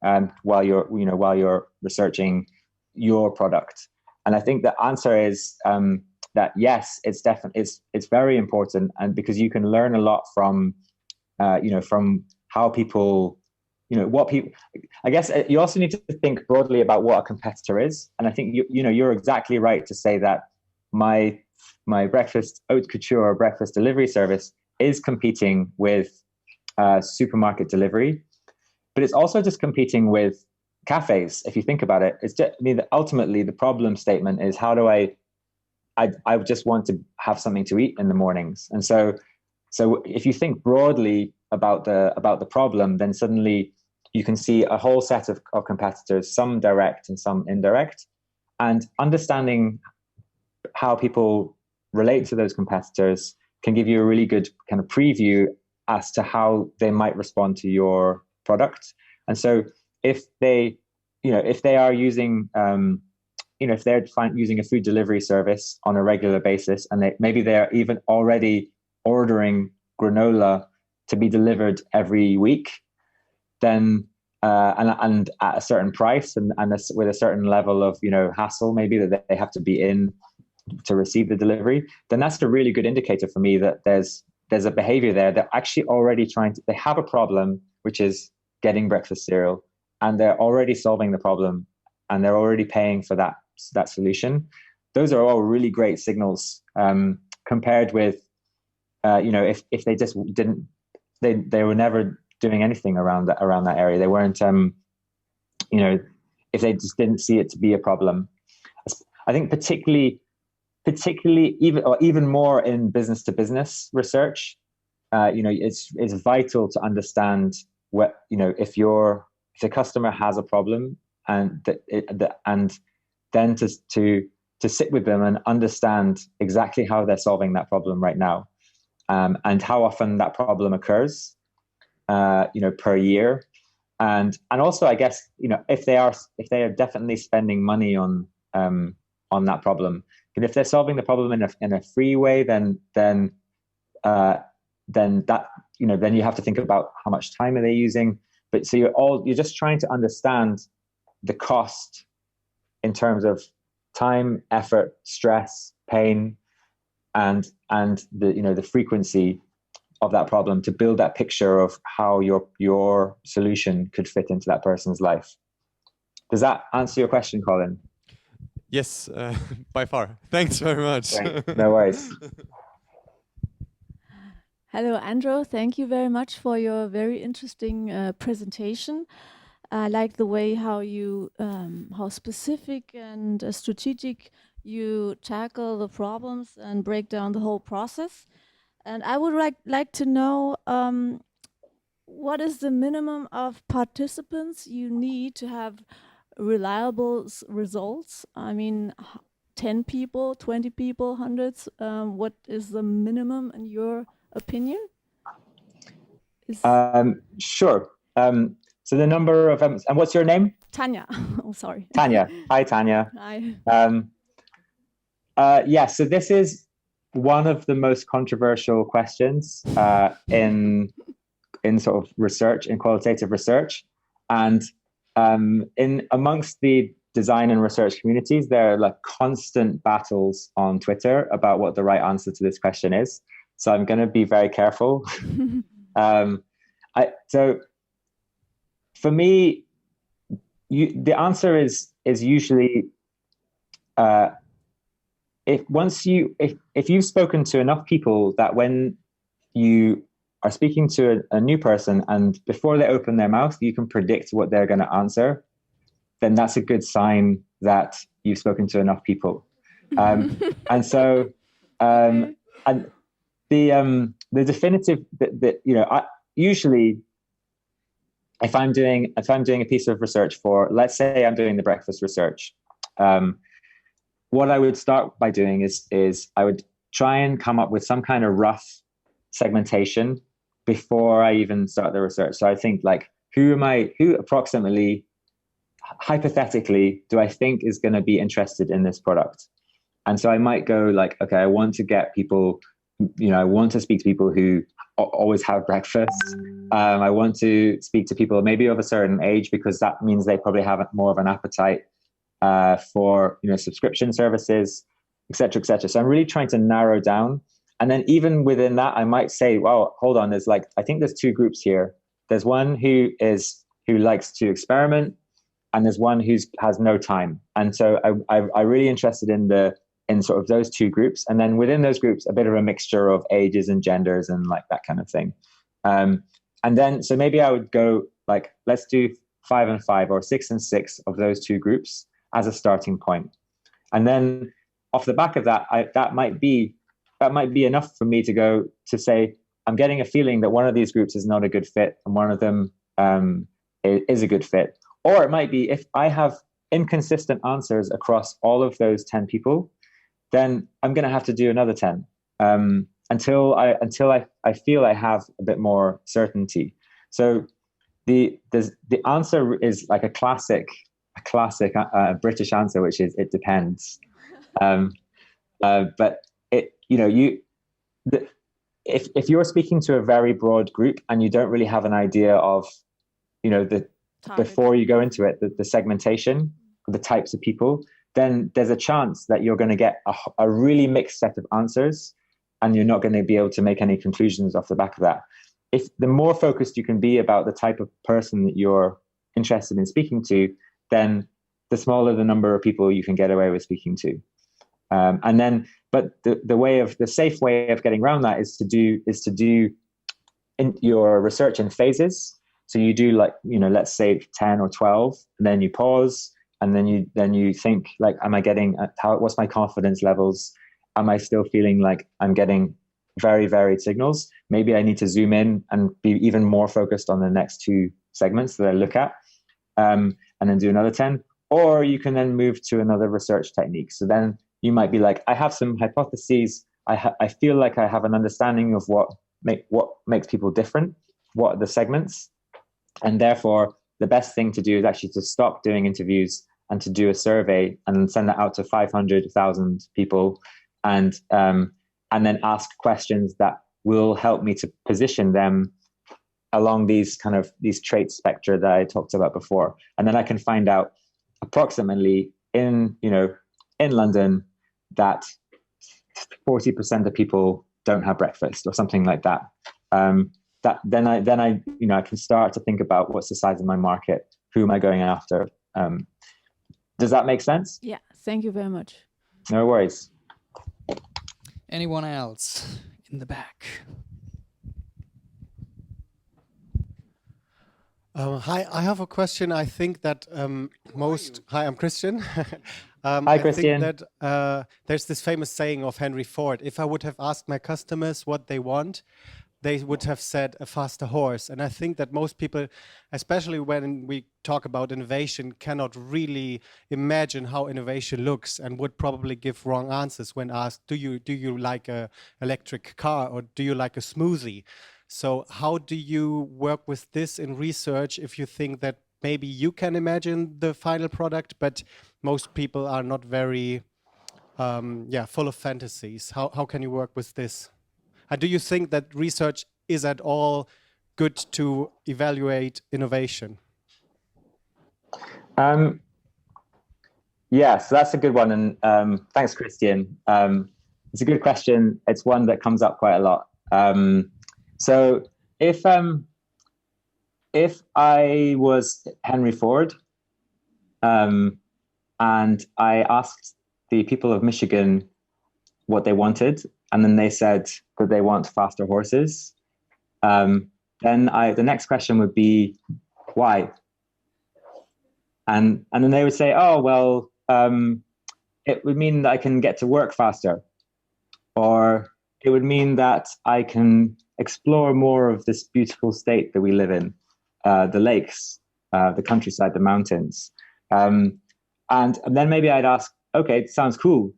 while you're researching your product. And I think the answer is that yes, it's very important, and because you can learn a lot from from how people, what people. I guess you also need to think broadly about what a competitor is, and I think you're exactly right to say that my breakfast haute couture breakfast delivery service is competing with supermarket delivery, but it's also just competing with cafes. If you think about it, it's just, ultimately the problem statement is, how do I just want to have something to eat in the mornings. And so if you think broadly about the problem, then suddenly you can see a whole set of competitors, some direct and some indirect, and understanding how people relate to those competitors can give you a really good kind of preview as to how they might respond to your product. And so if they are using, if they're using a food delivery service on a regular basis, and maybe they're even already ordering granola to be delivered every week, then and at a certain price and with a certain level of, hassle maybe that they have to be in to receive the delivery, then that's a really good indicator for me that there's a behavior there. They're actually already they have a problem, which is getting breakfast cereal, and they're already solving the problem, and they're already paying for that solution. Those are all really great signals, compared with, if they just didn't, they were never doing anything around that area. They weren't, if they just didn't see it to be a problem. I think particularly even more in business to business research, it's vital to understand what, if the customer has a problem, and then to sit with them and understand exactly how they're solving that problem right now, and how often that problem occurs, per year, and also, I guess, if they are definitely spending money on that problem. And if they're solving the problem in a free way, then that, then you have to think about how much time are they using. But so you're just trying to understand the cost in terms of time, effort, stress, pain, and the frequency of that problem, to build that picture of how your solution could fit into that person's life. Does that answer your question, Colin? Yes, by far. Thanks very much. Great. No worries. Hello, Andrew. Thank you very much for your very interesting presentation. I like the way how you, how specific and strategic you tackle the problems and break down the whole process. And I would like to know, what is the minimum of participants you need to have reliable results? I mean, 10 people, 20 people, hundreds. What is the minimum in your opinion? Sure. So the number of, and what's your name? Tanya. Oh, sorry. Tanya. Hi, Tanya. Hi. Yeah, so this is one of the most controversial questions in sort of research, in qualitative research. And in amongst the design and research communities, there are like constant battles on Twitter about what the right answer to this question is. So I'm going to be very careful. So for me, the answer is usually if you've spoken to enough people that when you are speaking to a new person and before they open their mouth, you can predict what they're going to answer, then that's a good sign that you've spoken to enough people. And so, and the definitive, usually if I'm doing a piece of research for, let's say I'm doing the breakfast research, what I would start by doing is I would try and come up with some kind of rough segmentation before I even start the research. So I think like, who approximately, hypothetically, do I think is going to be interested in this product? And so I might go like, okay, I want to get people, I want to speak to people who always have breakfast. I want to speak to people maybe of a certain age, because that means they probably have more of an appetite for subscription services, et cetera, et cetera. So I'm really trying to narrow down. And then even within that, I might say, well, hold on, I think there's two groups here. There's one who likes to experiment, and there's one who has no time. And so I'm really interested in sort of those two groups. And then within those groups, a bit of a mixture of ages and genders and like that kind of thing. And then, so maybe I would go like, let's do 5 and 5 or 6 and 6 of those two groups as a starting point. And then off the back of that, that might be enough for me to say, I'm getting a feeling that one of these groups is not a good fit and one of them is a good fit. Or it might be if I have inconsistent answers across all of those 10 people, then I'm going to have to do another 10 until I feel I have a bit more certainty. So the answer is like a classic British answer, which is it depends. But if you're speaking to a very broad group and you don't really have an idea of, before you go into it, the segmentation, the types of people, then there's a chance that you're going to get a really mixed set of answers, and you're not going to be able to make any conclusions off the back of that. If the more focused you can be about the type of person that you're interested in speaking to, then the smaller the number of people you can get away with speaking to. But the safe way of getting around that is to do in your research in phases. So you do, like, let's say 10 or 12, and then you pause, and then you think, like, what's my confidence levels? Am I still feeling like I'm getting very varied signals? Maybe I need to zoom in and be even more focused on the next 2 segments that I look at, and then do another 10. Or you can then move to another research technique. So then you might be like, I have some hypotheses. I feel like I have an understanding of what makes people different. What are the segments? And therefore, the best thing to do is actually to stop doing interviews and to do a survey and send that out to 500,000 people, and then ask questions that will help me to position them along these trait spectra that I talked about before. And then I can find out approximately in London that 40% of people don't have breakfast, or something like that. Then I can start to think about what's the size of my market, who am I going after. Does that make sense? Yeah, thank you very much. No worries. Anyone else in the back? Hi, I have a question. I think that Hi, I'm Christian. Hi, Christian. I think that there's this famous saying of Henry Ford: if I would have asked my customers what they want, they would have said a faster horse. And I think that most people, especially when we talk about innovation, cannot really imagine how innovation looks, and would probably give wrong answers when asked, do you like a electric car, or do you like a smoothie? So how do you work with this in research if you think that maybe you can imagine the final product, but most people are not very full of fantasies? How can you work with this? And do you think that research is at all good to evaluate innovation? Yeah, so that's a good one. And thanks, Christian. It's a good question. It's one that comes up quite a lot. So if I was Henry Ford, and I asked the people of Michigan what they wanted, and then they said that they want faster horses, then the next question would be, why? And then they would say, oh, well, it would mean that I can get to work faster, or it would mean that I can explore more of this beautiful state that we live in, the lakes, the countryside, the mountains. And then maybe I'd ask, okay, it sounds cool.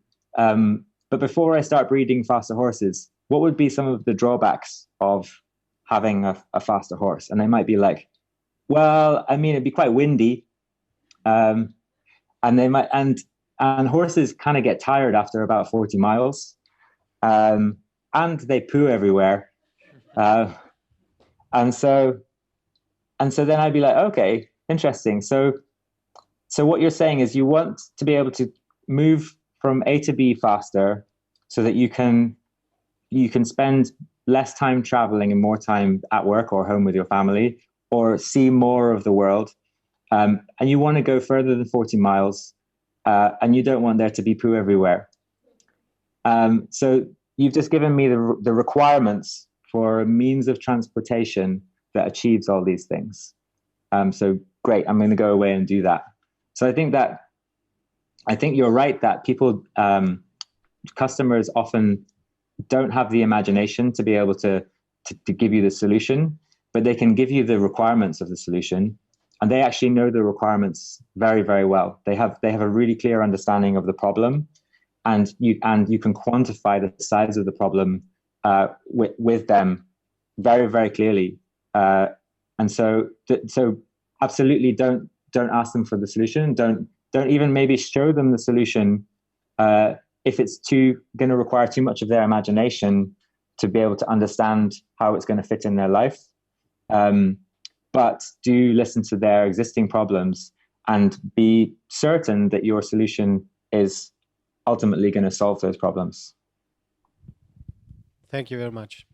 But before I start breeding faster horses, what would be some of the drawbacks of having a faster horse? And they might be like, well, I mean, it'd be quite windy. And they might, and horses kind of get tired after about 40 miles. And they poo everywhere. And so then I'd be like, okay, interesting. So what you're saying is you want to be able to move from A to B faster, so that you can spend less time traveling and more time at work or home with your family, or see more of the world. And you want to go further than 40 miles, and you don't want there to be poo everywhere. So you've just given me the requirements for a means of transportation that achieves all these things. So great, I'm going to go away and do that. So I think you're right that people, customers often don't have the imagination to be able to give you the solution, but they can give you the requirements of the solution, and they actually know the requirements very, very well. They have a really clear understanding of the problem, and you can quantify the size of the problem with them very, very clearly. And so absolutely don't ask them for the solution. Don't even maybe show them the solution if it's going to require too much of their imagination to be able to understand how it's going to fit in their life. but do listen to their existing problems and be certain that your solution is ultimately going to solve those problems. Thank you very much.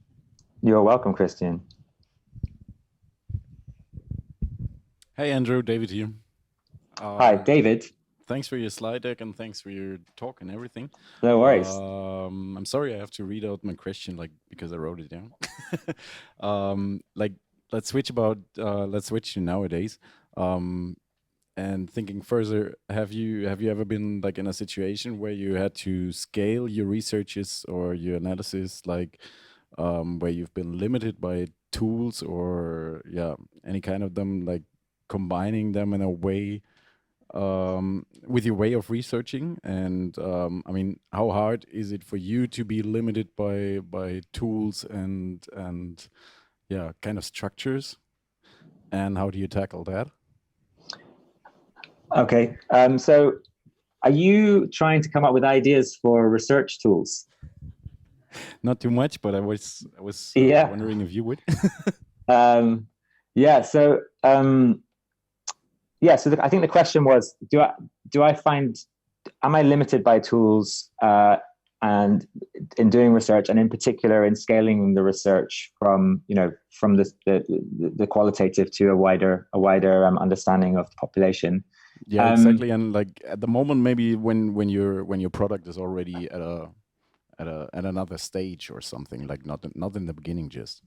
You're welcome, Christian. Hey Andrew, David here. Hi, David. Thanks for your slide deck and thanks for your talk and everything. No worries. I'm sorry I have to read out my question because I wrote it down. Let's switch to nowadays. And thinking further, have you ever been in a situation where you had to scale your researches or your analysis, where you've been limited by tools or any kind of them, combining them in a way with your way of researching? And how hard is it for you to be limited by tools and kind of structures? And how do you tackle that? Okay, so are you trying to come up with ideas for research tools? Not too much, but I was wondering if you would. So I think the question was, am I limited by tools and in doing research, and in particular in scaling the research from the qualitative to a wider understanding of the population? Yeah, exactly. And at the moment, maybe when your product is already at another stage or something, not in the beginning, just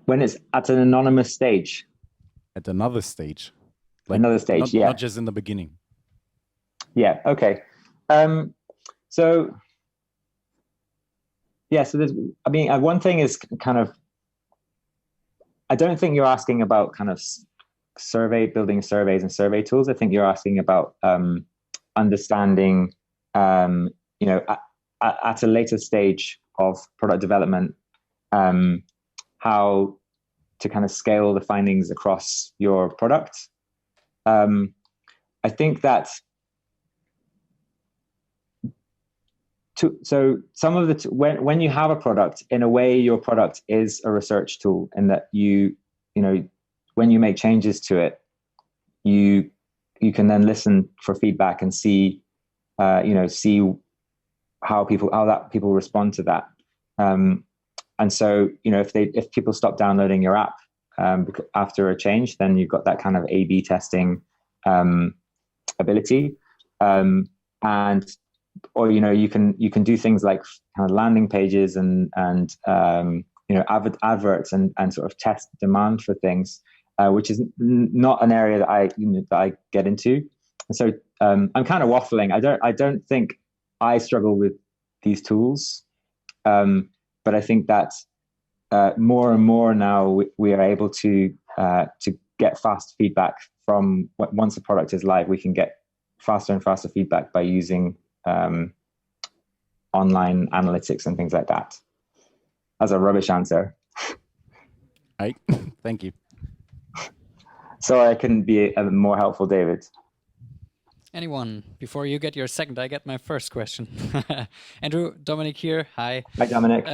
when it's at an anonymous stage. At another stage. Another stage, not just in the beginning. Yeah. Okay. So there's. One thing is kind of. I don't think you're asking about kind of building surveys and survey tools. I think you're asking about understanding, at a later stage of product development, how to kind of scale the findings across your product. I think that when you have a product, in a way, your product is a research tool, in that when you make changes to it, you can then listen for feedback and see how people respond to that. And so, if people stop downloading your app after a change, then you've got that kind of A/B testing ability, or you can do things like kind of landing pages and adverts and sort of test demand for things, which is not an area that I get into. And so I'm kind of waffling. I don't think I struggle with these tools, but I think that more and more now we are able to get fast feedback from once the product is live. We can get faster and faster feedback by using online analytics and things like that. That's a rubbish answer. Right. Thank you. Sorry, I couldn't be more helpful, David. Anyone, before you get your second, I get my first question. Andrew, Dominic here. Hi. Hi, Dominic.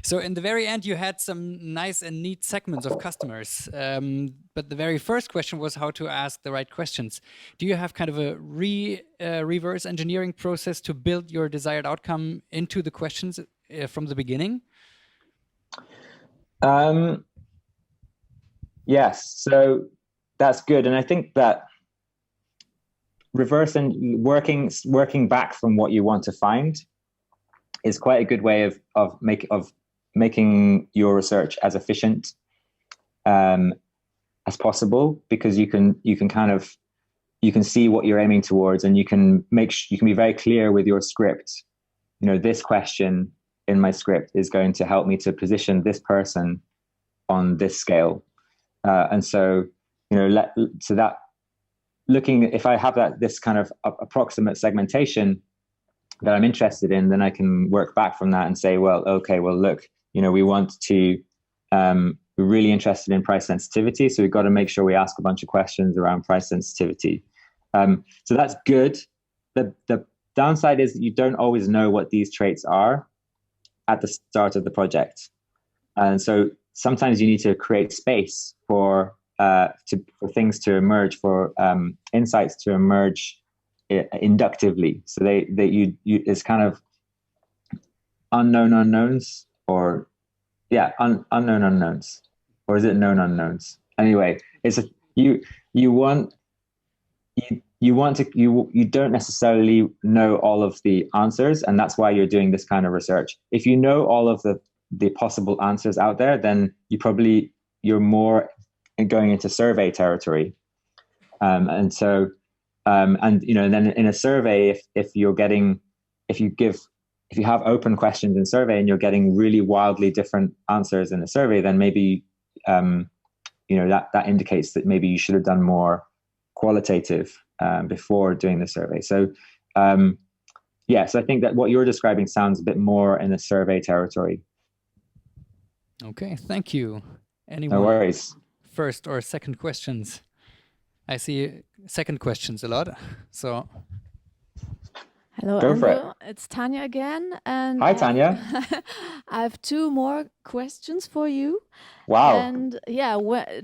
So in the very end, you had some nice and neat segments of customers. But the very first question was how to ask the right questions. Do you have kind of a reverse engineering process to build your desired outcome into the questions from the beginning? Yes, so that's good. And I think that reverse and working back from what you want to find is quite a good way of making your research as efficient as possible, because you can see what you're aiming towards, and you can be very clear with your script. This question in my script is going to help me to position this person on this scale, and so if I have this kind of approximate segmentation that I'm interested in, then I can work back from that and say, look, we want to, we're really interested in price sensitivity. So we've got to make sure we ask a bunch of questions around price sensitivity. So that's good. The downside is you don't always know what these traits are at the start of the project. And so sometimes you need to create space for things to emerge, for insights to emerge inductively. So it's kind of unknown unknowns, or unknown unknowns, or is it known unknowns? Anyway, you don't necessarily know all of the answers, and that's why you're doing this kind of research. If you know all of the possible answers out there, then you're more going into survey territory. And then in a survey, if you have open questions in survey and you're getting really wildly different answers in a survey, then maybe that indicates that maybe you should have done more qualitative before doing the survey. So so I think that what you're describing sounds a bit more in the survey territory. Okay, thank you. Anyone? No worries. First or second questions? I see second questions a lot. So hello, Go for Andrew. It's Tanya again. And Hi, Tanya. I have two more questions for you. Wow. And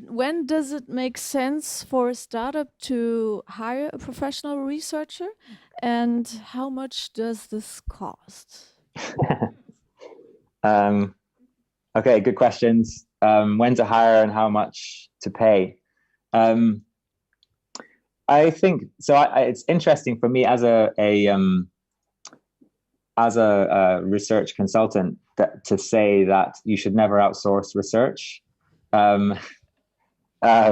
when does it make sense for a startup to hire a professional researcher? And how much does this cost? Okay, good questions. When to hire and how much to pay. I think so. It's interesting for me as a research consultant to say that you should never outsource research. But I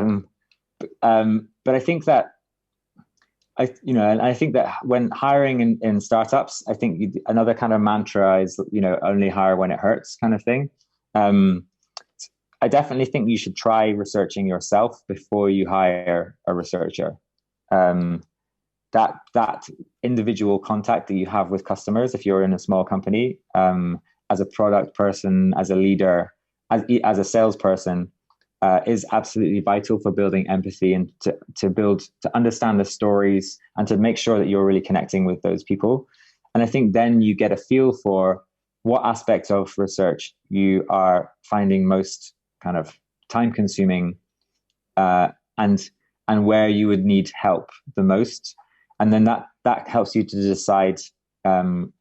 think that I think that when hiring in startups, I think another kind of mantra is only hire when it hurts, kind of thing. I definitely think you should try researching yourself before you hire a researcher. That individual contact that you have with customers, if you're in a small company, as a product person, as a leader, as a salesperson, is absolutely vital for building empathy and to understand the stories and to make sure that you're really connecting with those people. And I think then you get a feel for what aspects of research you are finding most kind of time consuming, and where you would need help the most. And then that helps you to decide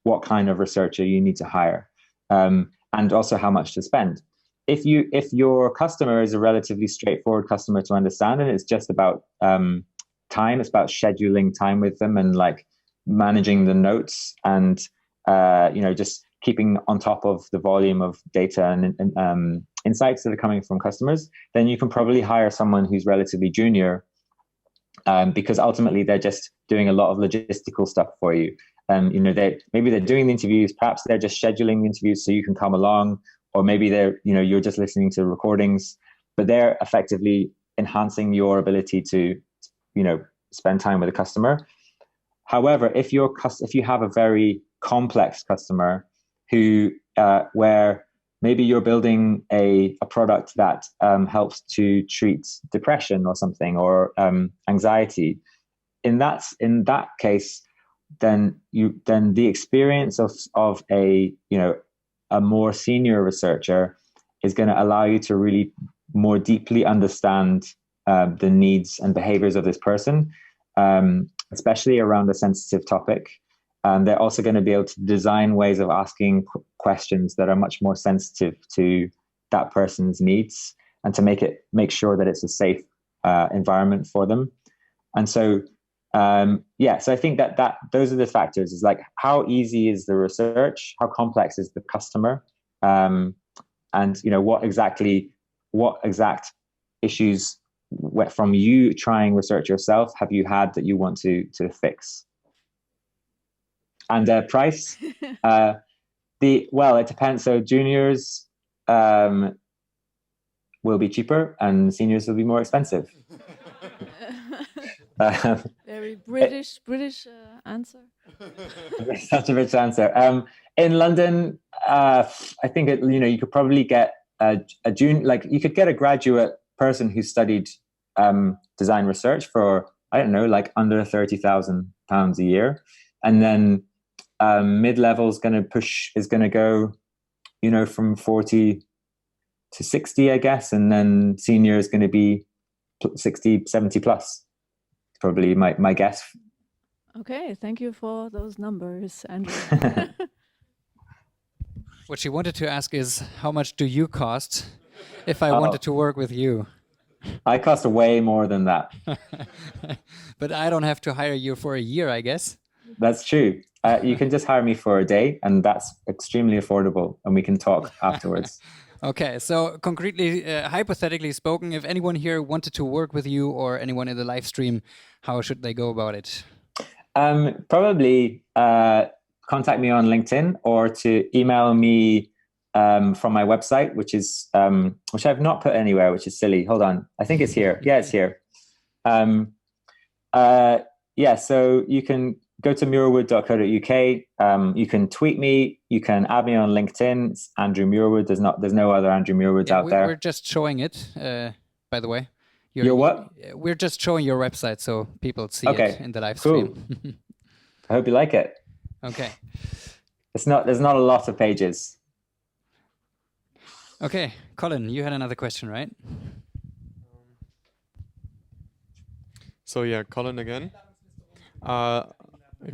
what kind of researcher you need to hire, and also how much to spend. If your customer is a relatively straightforward customer to understand, and it's just about time, it's about scheduling time with them and like managing the notes and just keeping on top of the volume of data and insights that are coming from customers, then you can probably hire someone who's relatively junior, because ultimately they're just doing a lot of logistical stuff for you. Maybe they're doing the interviews, perhaps they're just scheduling the interviews so you can come along, or maybe you're just listening to recordings, but they're effectively enhancing your ability to spend time with a customer. However, if you have a very complex customer where maybe you're building a product that helps to treat depression or something, or anxiety, in that case, then the experience of a more senior researcher is going to allow you to really more deeply understand the needs and behaviors of this person, especially around a sensitive topic. They're also going to be able to design ways of asking questions that are much more sensitive to that person's needs, and to make sure that it's a safe environment for them. And so, so I think that those are the factors: is like how easy is the research, how complex is the customer, and what exact issues from you trying research yourself have you had that you want to fix. And price, it depends. So juniors will be cheaper, and seniors will be more expensive. Very British answer. Such a rich answer. In London, I think you could probably get a junior, like you could get a graduate person who studied design research for, I don't know, like under £30,000 a year, and then mid-level is going to go, from 40 to 60, I guess, and then senior is going to be 60, 70 plus. Probably my guess. Okay, thank you for those numbers, Andrew. What she wanted to ask is, how much do you cost if I wanted to work with you? I cost way more than that. But I don't have to hire you for a year, I guess. That's true. You can just hire me for a day, and that's extremely affordable, and we can talk afterwards. Okay, so concretely, hypothetically spoken, if anyone here wanted to work with you or anyone in the live stream, how should they go about it? Probably contact me on LinkedIn or to email me from my website, which I've not put anywhere, which is silly. Hold on. I think it's here. Yeah, it's here. So you can go to muirwood.co.uk. You can tweet me. You can add me on LinkedIn. It's Andrew Muir Wood. There's no other Andrew Muir Woods out there. We're just showing it, by the way. Your what? We're just showing your website so people see it in the live stream. Cool. I hope you like it. Okay. There's not a lot of pages. Okay, Colin, you had another question, right? So yeah, Colin again. I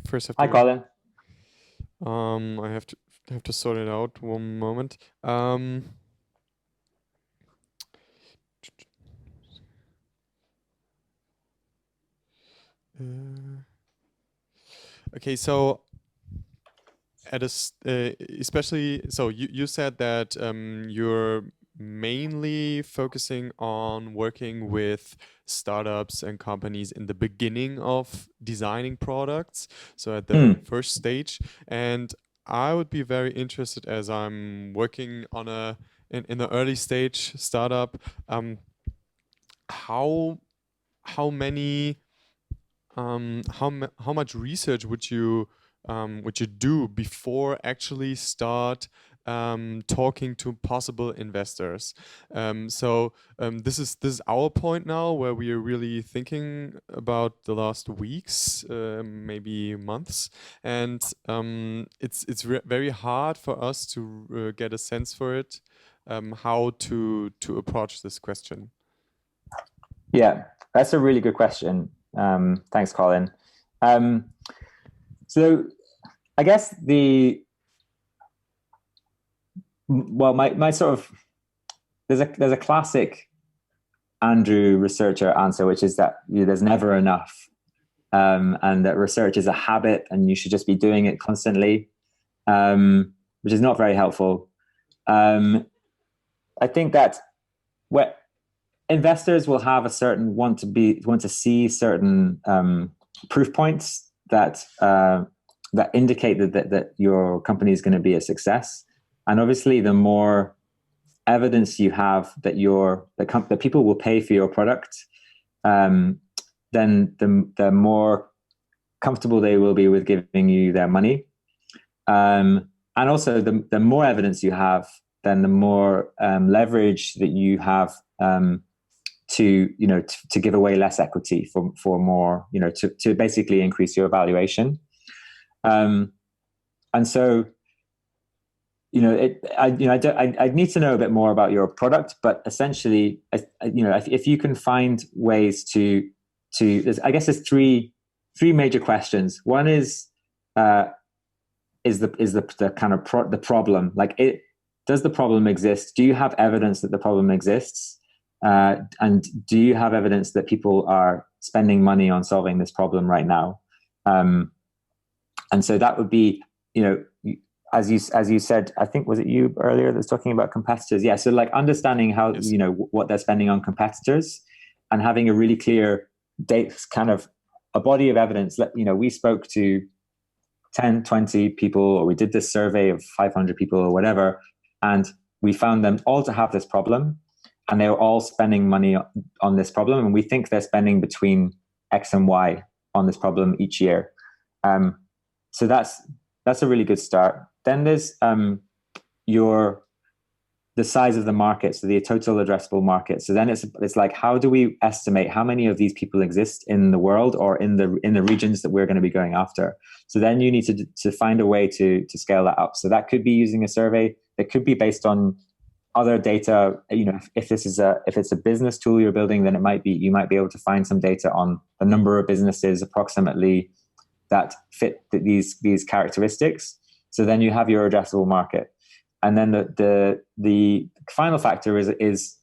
first have to. Hi, Colin. I have to sort it out. One moment. Okay, so especially, so you said that you're mainly focusing on working with startups and companies in the beginning of designing products, so at the first stage. And I would be very interested, as I'm working on in an early stage startup, how much research would you do before actually start talking to possible investors? This is our point now, where we are really thinking about the last weeks, maybe months, and it's very hard for us to get a sense for it, how to approach this question. Yeah, that's a really good question. Thanks, Colin. So I guess my sort of, there's a classic Andrew researcher answer, which is that there's never enough, and that research is a habit and you should just be doing it constantly, which is not very helpful. I think that investors will have want to see certain proof points that indicate that your company is going to be a success. And obviously, the more evidence you have that that people will pay for your product, then the more comfortable they will be with giving you their money. And also, the more evidence you have, then the more leverage that you have to give away less equity for more, to basically increase your valuation. And so, I need to know a bit more about your product, but essentially, if you can find ways to I guess there's three major questions. One is the kind of the problem, does the problem exist? Do you have evidence that the problem exists? And do you have evidence that people are spending money on solving this problem right now? And so that would be, as you said, I think, was it you earlier that was talking about competitors? Yeah. So understanding how, yes, what they're spending on competitors, and having a really clear kind of a body of evidence. We spoke to 10, 20 people, or we did this survey of 500 people or whatever, and we found them all to have this problem, and they were all spending money on this problem. And we think they're spending between X and Y on this problem each year. So that's a really good start. Then there's the size of the market, so the total addressable market. So then it's like, how do we estimate how many of these people exist in the world, or in the regions that we're going to be going after? So then you need to find a way to scale that up. So that could be using a survey. It could be based on other data. If it's a business tool you're building, then you might be able to find some data on the number of businesses approximately that fit these characteristics. So then you have your addressable market. And then the final factor is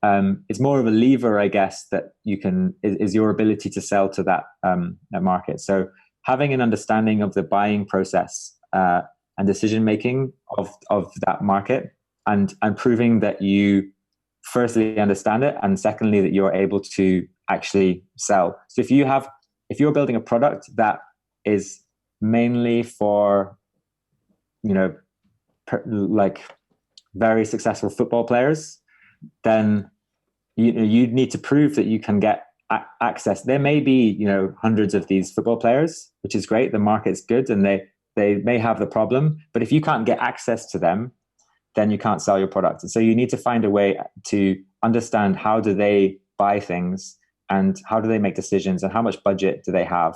it's more of a lever, I guess, that you can is your ability to sell to that market. So having an understanding of the buying process and decision making of that market, and proving that you firstly understand it, and secondly that you're able to actually sell. So if you're building a product that is mainly for like very successful football players, then you need to prove that you can get access. There may be hundreds of these football players, which is great. The market's good, and they may have the problem. But if you can't get access to them, then you can't sell your product. And so you need to find a way to understand how do they buy things, and how do they make decisions, and how much budget do they have.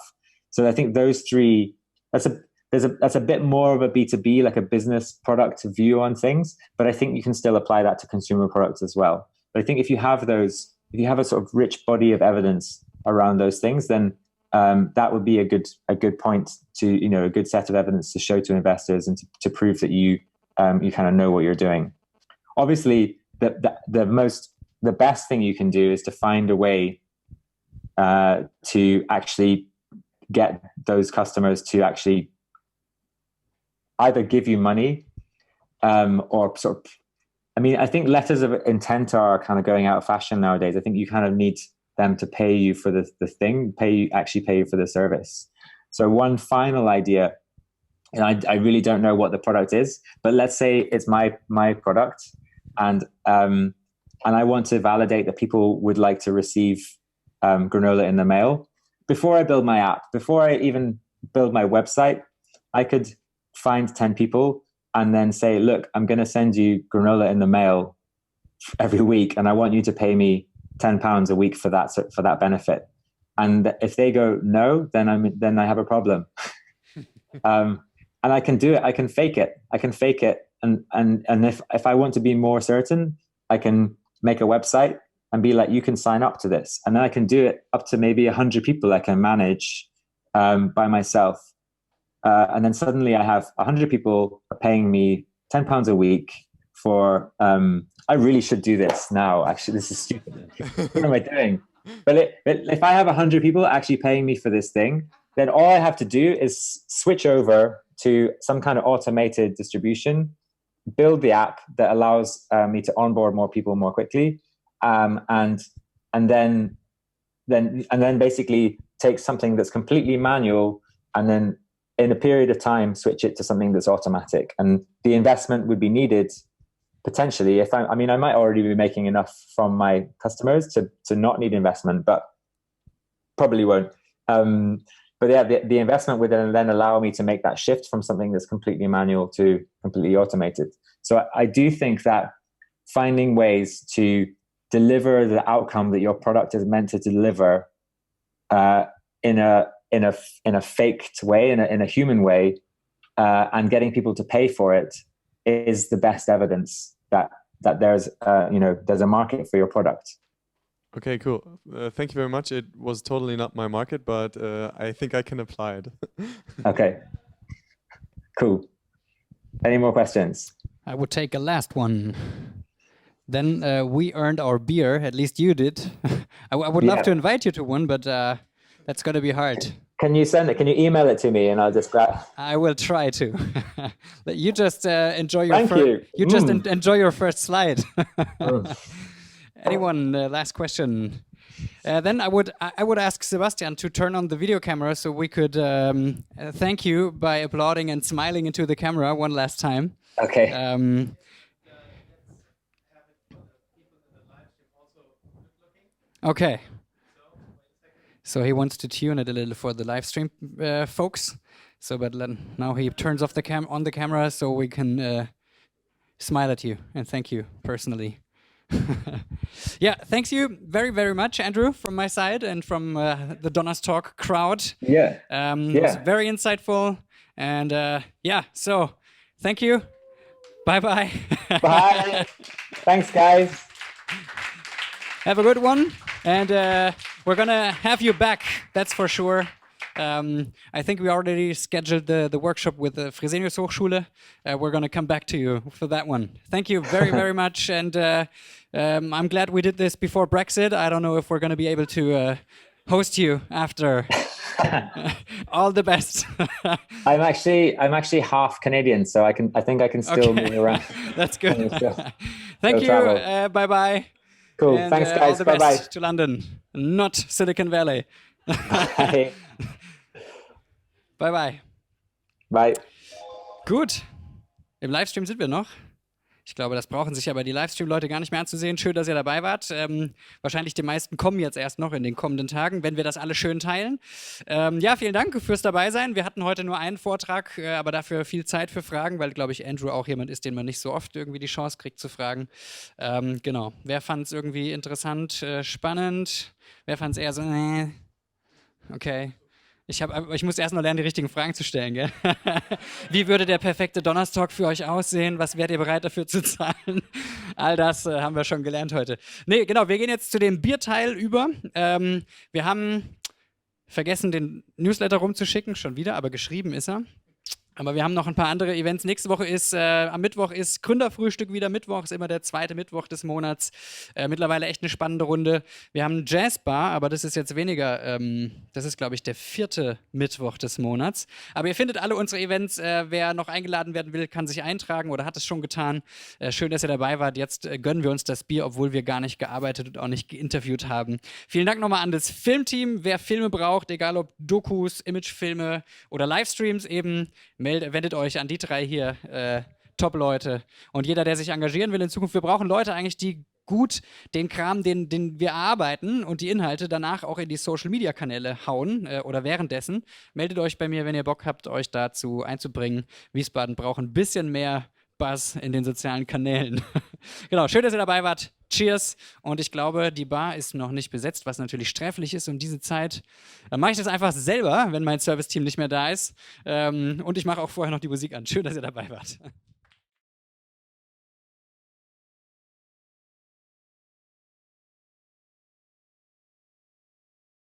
So I think those three. That's a bit more of a B2B, like a business product view on things, but I think you can still apply that to consumer products as well. But I think if you have a sort of rich body of evidence around those things, then that would be a good point to, a good set of evidence to show to investors, and to prove that you kind of know what you're doing. Obviously, the best thing you can do is to find a way to actually get those customers to actually either give you money or sort of, I think letters of intent are kind of going out of fashion nowadays. I think you kind of need them to pay you for the thing, pay you for the service. So one final idea, and I really don't know what the product is, but let's say it's my product, and I want to validate that people would like to receive granola in the mail. Before I build my app, before I even build my website, I could find 10 people and then say, look, I'm going to send you granola in the mail every week, and I want you to pay me £10 a week for that benefit. And if they go no, then I have a problem. And I can do it. I can fake it. And if I want to be more certain, I can make a website and be like, you can sign up to this. And then I can do it up to maybe 100 people I can manage by myself. And then suddenly I have 100 people paying me £10 a week for, I really should do this now. Actually, this is stupid. What am I doing? But if I have 100 people actually paying me for this thing, then all I have to do is switch over to some kind of automated distribution, build the app that allows me to onboard more people more quickly, and then basically take something that's completely manual, and then in a period of time switch it to something that's automatic. And the investment would be needed potentially if I might already be making enough from my customers to not need investment, but probably won't. But yeah, the investment would then allow me to make that shift from something that's completely manual to completely automated. So I do think that finding ways to deliver the outcome that your product is meant to deliver in a faked way, in a human way, and getting people to pay for it is the best evidence that there's a market for your product. Okay, cool. Thank you very much. It was totally not my market, but I think I can apply it. Okay, cool. Any more questions? I would take a last one. Then we earned our beer, at least you did. I would love to invite you to one, but that's going to be hard. Can you send it? Can you email it to me and I'll just grab? I will try to. You just enjoy your enjoy your first slide. Anyone? Last question. Then I would ask Sebastian to turn on the video camera so we could thank you by applauding and smiling into the camera one last time. Okay. Okay. So he wants to tune it a little for the live stream folks. So, but now he turns off the camera so we can smile at you and thank you personally. Yeah, thanks you very, very much, Andrew, from my side and from the Donners Talk crowd. Yeah. It was very insightful. And so thank you. Bye bye. Bye. Thanks, guys. Have a good one, and we're gonna have you back. That's for sure. I think we already scheduled the workshop with the Fresenius Hochschule. We're gonna come back to you for that one. Thank you very, very much, and I'm glad we did this before Brexit. I don't know if we're gonna be able to host you after. All the best. I'm actually half Canadian, so I think I can still move around. That's good. Thank you. Bye bye. Cool. And, Thanks, all guys. the Bye bye. best to London, not Silicon Valley. Bye. Bye bye. Bye. Gut. Im Livestream sind wir noch. Ich glaube, das brauchen sich aber die Livestream-Leute gar nicht mehr anzusehen. Schön, dass ihr dabei wart. Wahrscheinlich die meisten kommen jetzt erst noch in den kommenden Tagen, wenn wir das alle schön teilen. Ja, vielen Dank fürs Dabeisein. Wir hatten heute nur einen Vortrag, aber dafür viel Zeit für Fragen, weil, glaube ich, Andrew auch jemand ist, den man nicht so oft irgendwie die Chance kriegt zu fragen. Genau. Wer fand es irgendwie interessant, spannend? Wer fand es eher so, okay. Ich muss erst noch lernen, die richtigen Fragen zu stellen, gell? Wie würde der perfekte Donnerstag für euch aussehen? Was wärt ihr bereit dafür zu zahlen? All das haben wir schon gelernt heute. Nee, genau, wir gehen jetzt zu dem Bierteil über. Wir haben vergessen, den Newsletter rumzuschicken, schon wieder, aber geschrieben ist er. Aber wir haben noch ein paar andere Events. Nächste Woche ist, am Mittwoch ist Gründerfrühstück wieder. Mittwoch ist immer der zweite Mittwoch des Monats. Mittlerweile echt eine spannende Runde. Wir haben Jazzbar, aber das ist jetzt weniger, das ist, glaube ich, der 4. Mittwoch des Monats. Aber ihr findet alle unsere Events. Wer noch eingeladen werden will, kann sich eintragen oder hat es schon getan. Schön, dass ihr dabei wart. Jetzt gönnen wir uns das Bier, obwohl wir gar nicht gearbeitet und auch nicht geinterviewt haben. Vielen Dank nochmal an das Filmteam. Wer Filme braucht, egal ob Dokus, Imagefilme oder Livestreams eben, wendet euch an die 3 hier, Top-Leute. Und jeder, der sich engagieren will in Zukunft, wir brauchen Leute eigentlich, die gut den Kram, den wir erarbeiten und die Inhalte danach auch in die Social-Media-Kanäle hauen oder währenddessen. Meldet euch bei mir, wenn ihr Bock habt, euch dazu einzubringen. Wiesbaden braucht ein bisschen mehr Buzz in den sozialen Kanälen. Genau, schön, dass ihr dabei wart. Cheers. Und ich glaube, die Bar ist noch nicht besetzt, was natürlich sträflich ist um diese Zeit. Dann mache ich das einfach selber, wenn mein Serviceteam nicht mehr da ist. Und ich mache auch vorher noch die Musik an. Schön, dass ihr dabei wart.